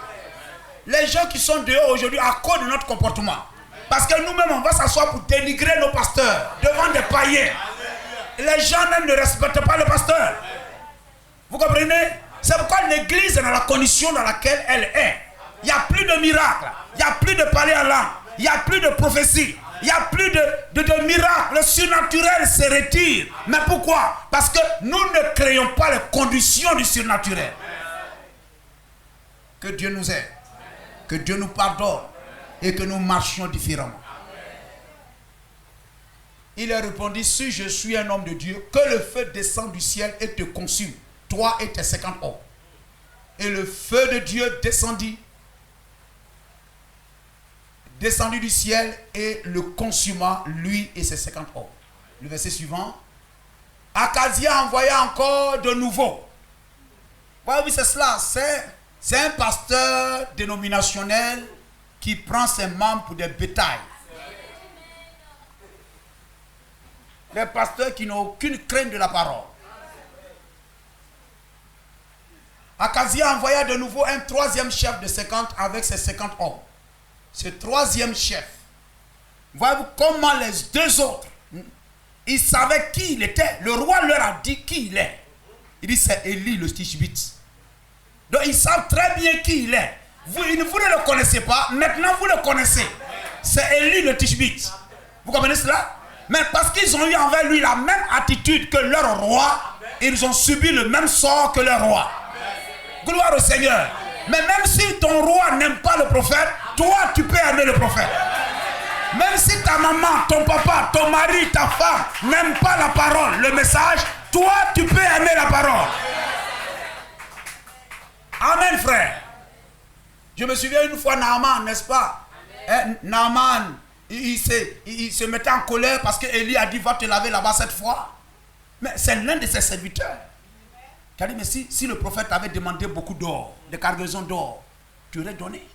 Les gens qui sont dehors aujourd'hui à cause de notre comportement. Parce que nous-mêmes, on va s'asseoir pour dénigrer nos pasteurs devant des païens. Les gens même ne respectent pas le pasteur. Vous comprenez? C'est pourquoi l'église est dans la condition dans laquelle elle est. Il n'y a plus de miracles. Il n'y a plus de parler à langue. Il n'y a plus de prophétie. Il n'y a plus de miracles. Le surnaturel se retire. Mais pourquoi? Parce que nous ne créons pas les conditions du surnaturel. Que Dieu nous aide. Que Dieu nous pardonne. Et que nous marchions différemment. Il a répondu, si je suis un homme de Dieu, que le feu descende du ciel et te consume, toi et tes 50 hommes. Et le feu de Dieu descendit du ciel et le consuma, lui et ses 50 hommes. Le verset suivant. Akazia envoya encore de nouveau. Oui, c'est cela. C'est un pasteur dénominationnel qui prend ses membres pour des bétails. Les pasteurs qui n'ont aucune crainte de la parole. Akazia envoya de nouveau un troisième chef de 50 avec ses 50 hommes. Ce troisième chef, voyez-vous comment les deux autres, ils savaient qui il était. Le roi leur a dit qui il est. Il dit c'est Élie le Tishbite. Donc ils savent très bien qui il est. Vous ne le connaissez pas, maintenant vous le connaissez. C'est Élie le Tishbite. Vous comprenez cela? Mais parce qu'ils ont eu envers lui la même attitude que leur roi, ils ont subi le même sort que leur roi. Gloire au Seigneur. Mais même si ton roi n'aime pas le prophète, toi tu peux aimer le prophète. Même si ta maman, ton papa, ton mari, ta femme n'aiment pas la parole, le message, toi tu peux aimer la parole. Amen, frère. Je me souviens une fois Naaman, n'est-ce pas? Naaman, il se mettait en colère parce que Élie a dit va te laver là-bas cette fois. Mais c'est l'un de ses serviteurs qui a dit mais si le prophète avait demandé beaucoup d'or, des cargaisons d'or, tu aurais donné.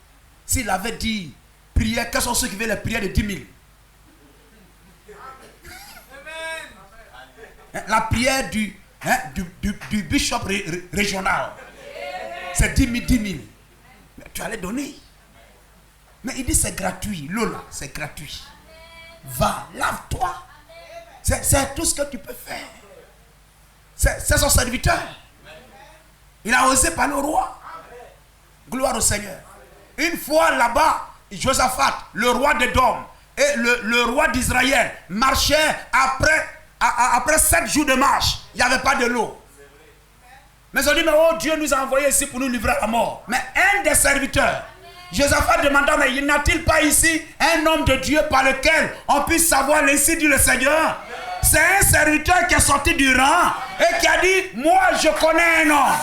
S'il avait dit prière, quels sont ceux qui veulent les prières de 10 000? La prière du bishop régional, c'est 10 000, 10 000. Mais tu allais donner. Mais il dit c'est gratuit. Lola, c'est gratuit. Va, lave-toi. C'est tout ce que tu peux faire. C'est son serviteur. Il a osé parler au roi. Gloire au Seigneur. Une fois là-bas, Josaphat, le roi d'Édom et le roi d'Israël marchaient après 7 jours de marche. Il n'y avait pas de l'eau. Mais ils ont dit, mais oh Dieu nous a envoyés ici pour nous livrer à la mort. Mais un des serviteurs, Josaphat demanda, mais n'y a-t-il pas ici un homme de Dieu par lequel on puisse savoir l'ainsi dit le Seigneur? C'est un serviteur qui est sorti du rang et qui a dit, moi je connais un homme.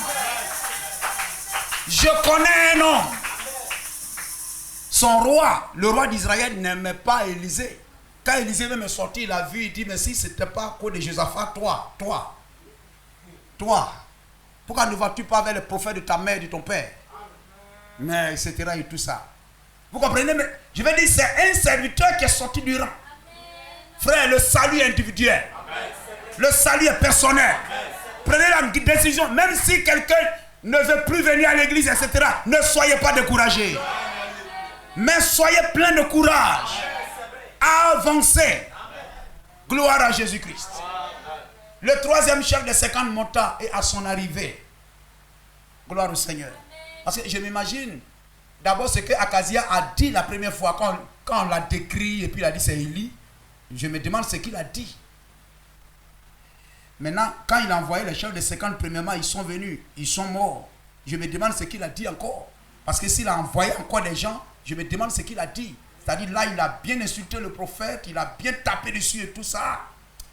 Je connais un homme. Son roi, le roi d'Israël, n'aimait pas Élisée. Quand Élisée même est sorti, il a vu, il dit, mais si ce n'était pas à cause de Josaphat, toi, pourquoi ne vas-tu pas vers le prophète de ta mère et de ton père? Mais etc. et tout ça. Vous comprenez? Mais je vais dire, c'est un serviteur qui est sorti du rang. Frère, le salut est individuel. Le salut est personnel. Prenez la décision, même si quelqu'un ne veut plus venir à l'église, etc. Ne soyez pas découragés. Mais soyez plein de courage. Avancez. Gloire à Jésus-Christ. Le troisième chef des 50 monta et à son arrivée. Gloire au Seigneur. Parce que je m'imagine, d'abord ce que Akazia a dit la première fois, quand on l'a décrit et puis il a dit c'est Élie, je me demande ce qu'il a dit. Maintenant, quand il a envoyé les chefs des 50, premièrement, ils sont venus, ils sont morts. Je me demande ce qu'il a dit encore. Parce que s'il a envoyé encore des gens, je me demande ce qu'il a dit. C'est-à-dire là, il a bien insulté le prophète, il a bien tapé dessus et tout ça.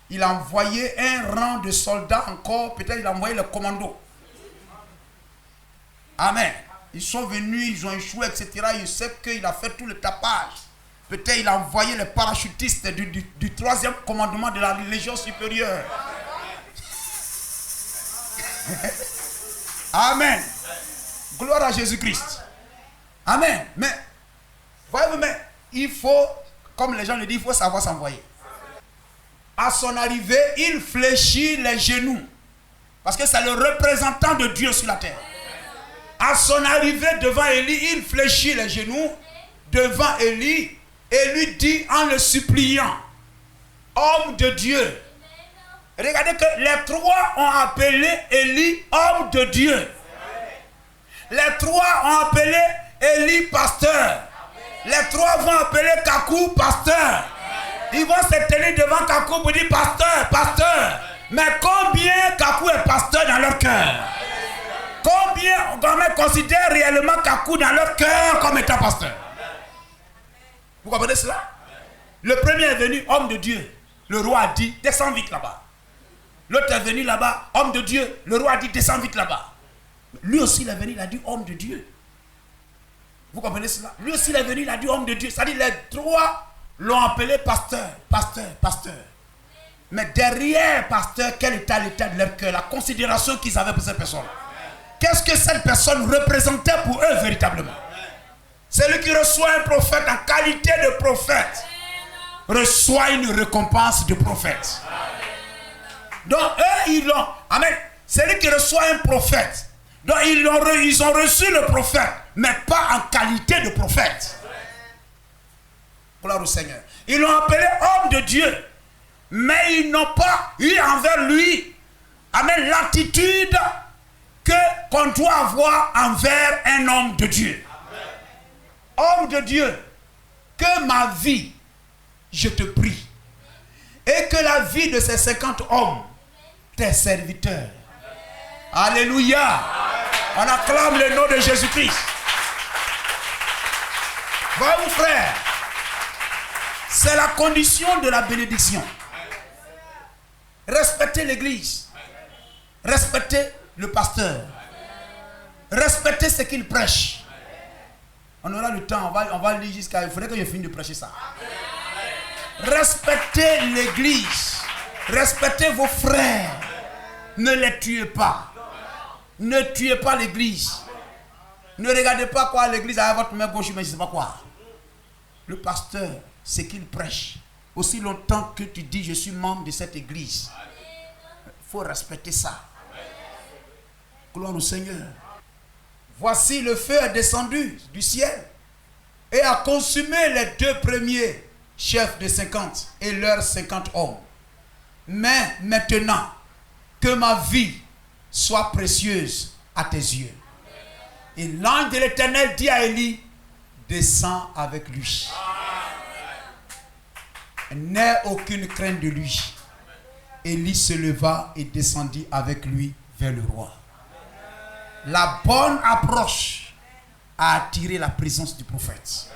Il a envoyé un rang de soldats encore, peut-être il a envoyé le commando. Amen. Ils sont venus, ils ont échoué, etc. Il sait qu'il a fait tout le tapage. Peut-être il a envoyé les parachutistes du troisième commandement de la Légion supérieure. Amen. Gloire à Jésus-Christ. Amen. Mais, voyez-vous, mais il faut, comme les gens le disent, il faut savoir s'envoyer. À son arrivée, il fléchit les genoux. Parce que c'est le représentant de Dieu sur la terre. À son arrivée devant Élie, il fléchit les genoux devant Élie et lui dit en le suppliant, homme de Dieu. Regardez que les trois ont appelé Élie homme de Dieu. Les trois ont appelé Élie pasteur. Les trois vont appeler Kakou pasteur. Ils vont se tenir devant Kakou pour dire pasteur, pasteur. Mais combien Kakou est pasteur dans leur cœur? Combien on considère réellement Kakou dans leur cœur comme étant pasteur? Vous comprenez cela? Le premier est venu, homme de Dieu. Le roi a dit, descends vite là-bas. L'autre est venu là-bas, homme de Dieu. Le roi a dit, descends vite là-bas. Lui aussi il est venu, il a dit, homme de Dieu. Vous comprenez cela? Lui aussi il est venu, il a dit, homme de Dieu. C'est-à-dire les trois l'ont appelé pasteur, pasteur, pasteur. Mais derrière pasteur, quel était l'état de leur cœur? La considération qu'ils avaient pour cette personne. Qu'est-ce que cette personne représentait pour eux véritablement? Celui qui reçoit un prophète en qualité de prophète reçoit une récompense de prophète. Donc eux, ils l'ont. Amen. Celui qui reçoit un prophète. Donc ils ont reçu le prophète, mais pas en qualité de prophète. Gloire au Seigneur. Ils l'ont appelé homme de Dieu, mais ils n'ont pas eu envers lui, amen, l'attitude qu'on doit avoir envers un homme de Dieu. Homme de Dieu, que ma vie, je te prie, et que la vie de ces 50 hommes, tes serviteurs. Alléluia. On acclame le nom de Jésus-Christ. Voyez-vous, frère, c'est la condition de la bénédiction. Respectez l'église. Respectez le pasteur. Respectez ce qu'il prêche. On aura le temps, on va lire jusqu'à... Il faudrait que je finisse de prêcher ça. Respectez l'église. Respectez vos frères. Ne les tuez pas. Ne tuez pas l'église. Ne regardez pas quoi l'église a à votre main gauche, mais je ne sais pas quoi. Le pasteur, ce qu'il prêche, aussi longtemps que tu dis je suis membre de cette église, il faut respecter ça. Gloire au Seigneur. Voici le feu est descendu du ciel et a consumé les deux premiers chefs de 50 et leurs 50 hommes. Mais maintenant, que ma vie soit précieuse à tes yeux. Et l'ange de l'Éternel dit à Élie, descends avec lui. N'aie aucune crainte de lui. Élie se leva et descendit avec lui vers le roi. La bonne approche à attirer la présence du prophète.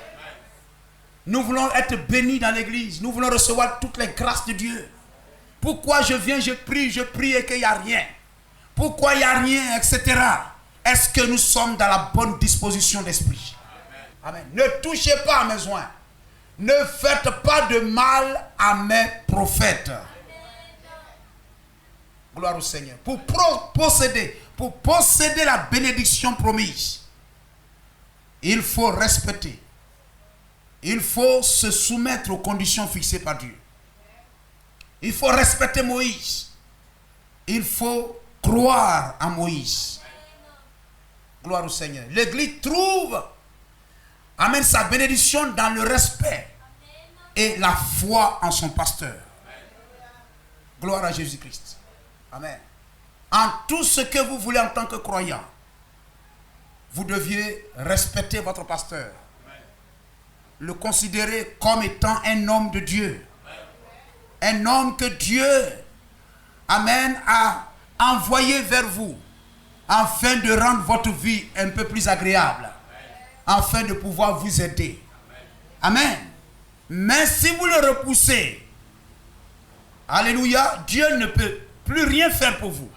Nous voulons être bénis dans l'église. Nous voulons recevoir toutes les grâces de Dieu. Pourquoi je viens, je prie et qu'il n'y a rien? Pourquoi il n'y a rien, etc. Est-ce que nous sommes dans la bonne disposition d'esprit? Amen. Ne touchez pas à mes joints. Ne faites pas de mal à mes prophètes. Gloire au Seigneur. Pour posséder la bénédiction promise, il faut respecter. Il faut se soumettre aux conditions fixées par Dieu. Il faut respecter Moïse. Il faut croire à Moïse. Gloire au Seigneur. L'Église trouve, amen, sa bénédiction dans le respect et la foi en son pasteur. Gloire à Jésus-Christ. Amen. En tout ce que vous voulez en tant que croyant, vous deviez respecter votre pasteur. Le considérer comme étant un homme de Dieu. Un homme que Dieu, amen, a envoyé vers vous afin de rendre votre vie un peu plus agréable, afin de pouvoir vous aider. Amen. Mais si vous le repoussez, alléluia, Dieu ne peut plus rien faire pour vous.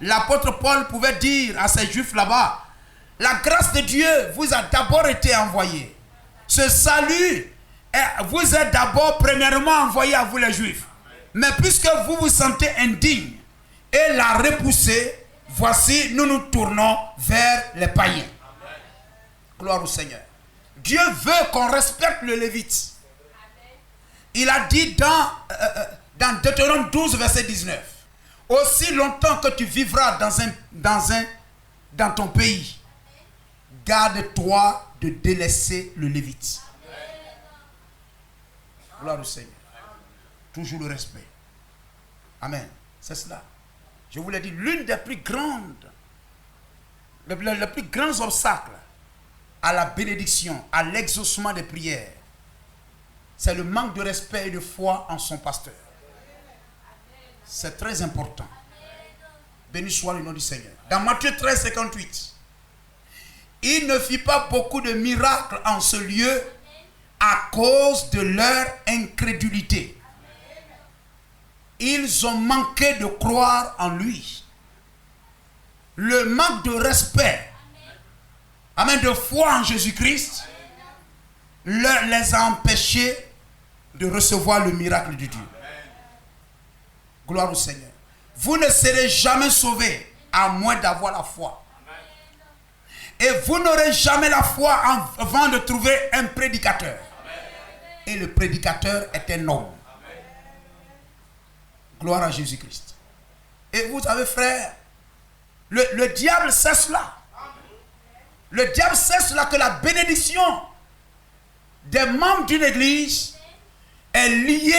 L'apôtre Paul pouvait dire à ces juifs là-bas, la grâce de Dieu vous a d'abord été envoyée. Ce salut vous est d'abord premièrement envoyé à vous les juifs. Mais puisque vous vous sentez indigne et la repoussez, voici, nous nous tournons vers les païens. Gloire au Seigneur. Dieu veut qu'on respecte le Lévite. Il a dit dans Deutéronome 12, verset 19, aussi longtemps que tu vivras dans ton pays, garde-toi de délaisser le Lévite. Gloire au Seigneur. Toujours le respect. Amen. C'est cela. Je vous l'ai dit, l'une des plus grandes, les plus grands obstacles à la bénédiction, à l'exaucement des prières, c'est le manque de respect et de foi en son pasteur. C'est très important. Béni soit le nom du Seigneur. Dans Matthieu 13, 58, il ne fit pas beaucoup de miracles en ce lieu à cause de leur incrédulité. Ils ont manqué de croire en lui. Le manque de respect, amen, de foi en Jésus-Christ, les a empêchés de recevoir le miracle de Dieu. Gloire au Seigneur. Vous ne serez jamais sauvés à moins d'avoir la foi. Et vous n'aurez jamais la foi avant de trouver un prédicateur. Et le prédicateur est un homme. Gloire à Jésus-Christ. Et vous savez, frère, le diable sait cela. Le diable sait cela, que la bénédiction des membres d'une église est liée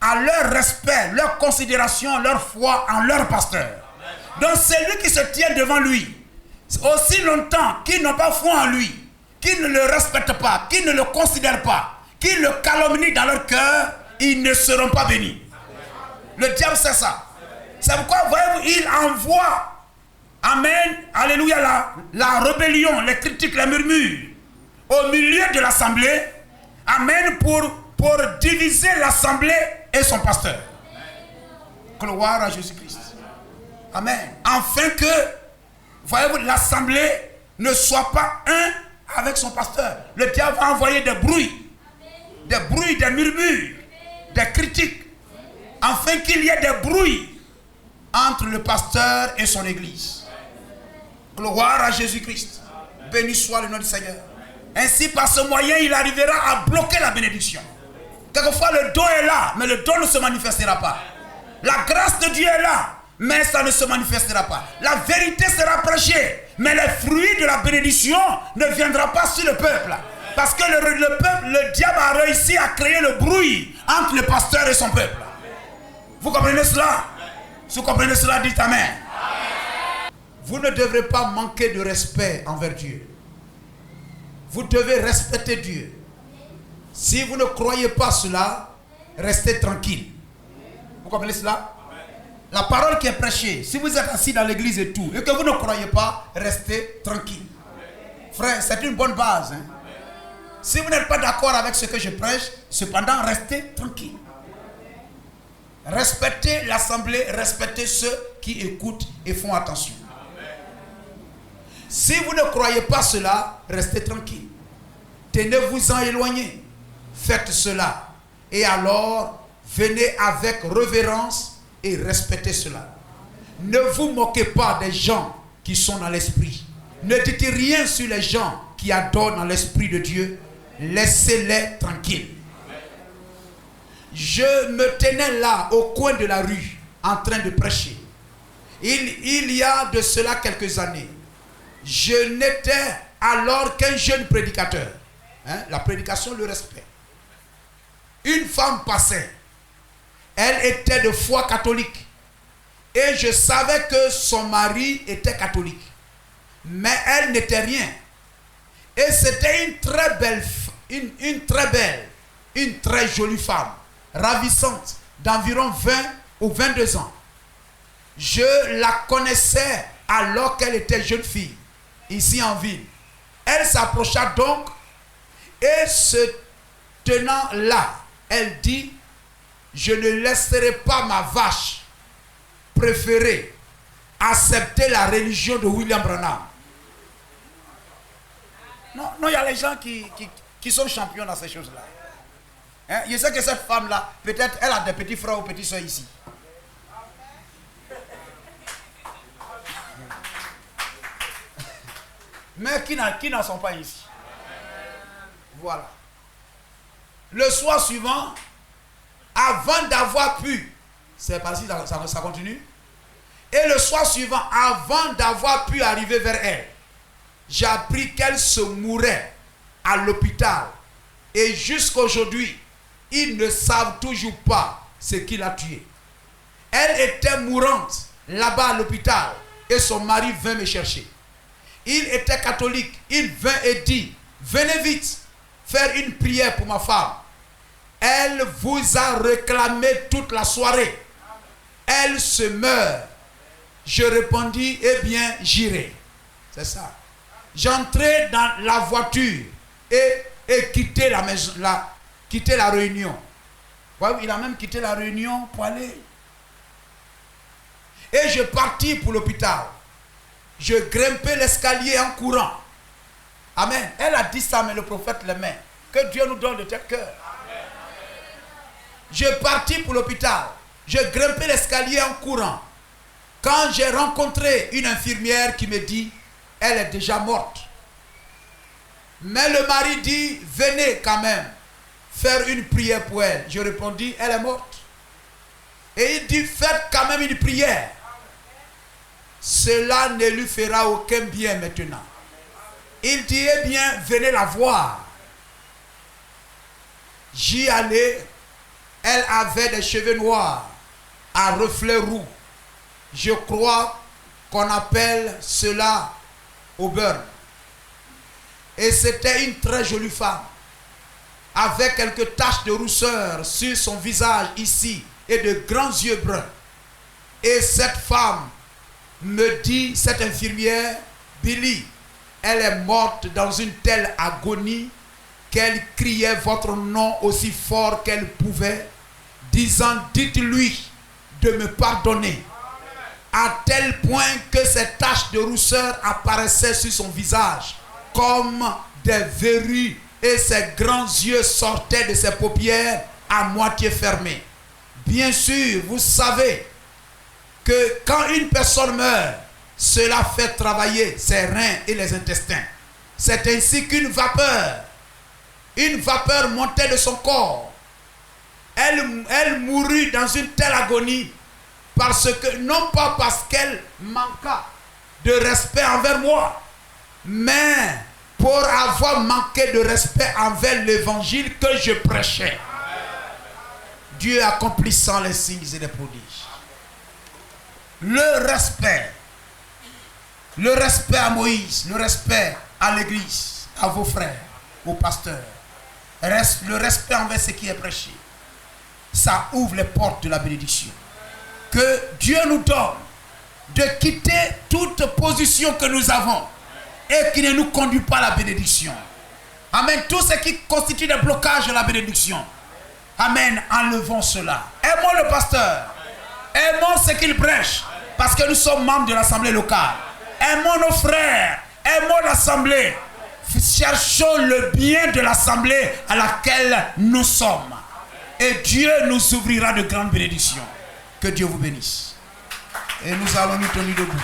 à leur respect, leur considération, leur foi en leur pasteur. Donc c'est lui qui se tient devant lui. Aussi longtemps qu'ils n'ont pas foi en lui, qu'ils ne le respectent pas, qu'ils ne le considèrent pas, qu'ils le calomnient dans leur cœur, ils ne seront pas bénis. Le diable sait ça. C'est pourquoi, voyez-vous, il envoie, amen, alléluia, la rébellion, les critiques, les murmures, au milieu de l'assemblée, amen, pour diviser l'assemblée et son pasteur. Gloire à Jésus-Christ. Amen. Afin que, voyez-vous, l'assemblée ne soit pas un avec son pasteur. Le diable va envoyer des bruits, des murmures, des critiques, afin qu'il y ait des bruits entre le pasteur et son église. Gloire à Jésus-Christ. Béni soit le nom du Seigneur. Ainsi, par ce moyen, il arrivera à bloquer la bénédiction. Quelquefois, le don est là, mais le don ne se manifestera pas. La grâce de Dieu est là, mais ça ne se manifestera pas. La vérité sera prêchée, mais les fruits de la bénédiction ne viendront pas sur le peuple. Parce que le diable a réussi à créer le bruit entre le pasteur et son peuple. Vous comprenez cela? Si vous comprenez cela, dites Amen. Amen. Vous ne devrez pas manquer de respect envers Dieu. Vous devez respecter Dieu. Si vous ne croyez pas cela, restez tranquille. Vous comprenez cela? La parole qui est prêchée, si vous êtes assis dans l'église et tout, et que vous ne croyez pas, restez tranquille. Frère, c'est une bonne base. Hein? Si vous n'êtes pas d'accord avec ce que je prêche, cependant, restez tranquille. Respectez l'assemblée, respectez ceux qui écoutent et font attention. Si vous ne croyez pas cela, restez tranquille. Tenez-vous-en éloigné. Faites cela. Et alors, venez avec révérence et respectez cela. Ne vous moquez pas des gens qui sont dans l'esprit. Ne dites rien sur les gens qui adorent dans l'esprit de Dieu. Laissez-les tranquilles. Je me tenais là, au coin de la rue, en train de prêcher. Il y a de cela quelques années. Je n'étais alors qu'un jeune prédicateur. Hein? La prédication, le respect. Une femme passait. Elle était de foi catholique. Et je savais que son mari était catholique. Mais elle n'était rien. Et c'était une très jolie femme, ravissante, d'environ 20 ou 22 ans. Je la connaissais alors qu'elle était jeune fille, ici en ville. Elle s'approcha donc et se tenant là, elle dit, je ne laisserai pas ma vache préférée accepter la religion de William Branham. Non, il y a les gens qui sont champions dans ces choses-là. Hein? Je sais que cette femme-là, peut-être elle a des petits frères ou petites soeurs ici. Mais qui n'en sont pas ici. Voilà. Le soir suivant, avant d'avoir pu, c'est parti, ça continue. Et le soir suivant, avant d'avoir pu arriver vers elle, j'ai appris qu'elle se mourait à l'hôpital. Et jusqu'aujourd'hui, ils ne savent toujours pas ce qui l'a tuée. Elle était mourante là-bas à l'hôpital et son mari vint me chercher. Il était catholique. Il vint et dit, venez vite faire une prière pour ma femme. Elle vous a réclamé toute la soirée. Elle se meurt. Je répondis, eh bien, j'irai. C'est ça. J'entrai dans la voiture et quitté la maison, quitté la réunion. Ouais, il a même quitté la réunion pour aller. Et je partis pour l'hôpital. Je grimpais l'escalier en courant. Amen. Elle a dit ça, mais le prophète l'aimait. Que Dieu nous donne de tel cœur. Je partis pour l'hôpital. Je grimpais l'escalier en courant. Quand j'ai rencontré une infirmière qui me dit, elle est déjà morte. Mais le mari dit, venez quand même faire une prière pour elle. Je répondis, elle est morte. Et il dit, faites quand même une prière. Cela ne lui fera aucun bien maintenant. Il dit, eh bien, venez la voir. J'y allais. Elle avait des cheveux noirs à reflets roux. Je crois qu'on appelle cela auburn. Et c'était une très jolie femme, avec quelques taches de rousseur sur son visage ici et de grands yeux bruns. Et cette femme me dit, cette infirmière, Billy, elle est morte dans une telle agonie qu'elle criait votre nom aussi fort qu'elle pouvait, disant, dites-lui de me pardonner. À tel point que ces taches de rousseur apparaissaient sur son visage comme des verrues et ses grands yeux sortaient de ses paupières à moitié fermées. Bien sûr, vous savez que quand une personne meurt, cela fait travailler ses reins et les intestins. C'est ainsi qu'une vapeur montait de son corps. Elle mourut dans une telle agonie parce que, non pas parce qu'elle manqua de respect envers moi, mais pour avoir manqué de respect envers l'évangile que je prêchais. Dieu accomplissant les signes et les prodiges. Le respect à Moïse, le respect à l'église, à vos frères, aux pasteurs, le respect envers ce qui est prêché, ça ouvre les portes de la bénédiction. Que Dieu nous donne de quitter toute position que nous avons et qui ne nous conduit pas à la bénédiction. Amen. Tout ce qui constitue des blocages à la bénédiction. Amen. Enlevons cela. Aimons le pasteur. Aimons ce qu'il prêche. Parce que nous sommes membres de l'assemblée locale. Aimons nos frères. Aimons l'assemblée. Cherchons le bien de l'assemblée à laquelle nous sommes. Et Dieu nous ouvrira de grandes bénédictions. Que Dieu vous bénisse. Et nous allons nous tenir debout.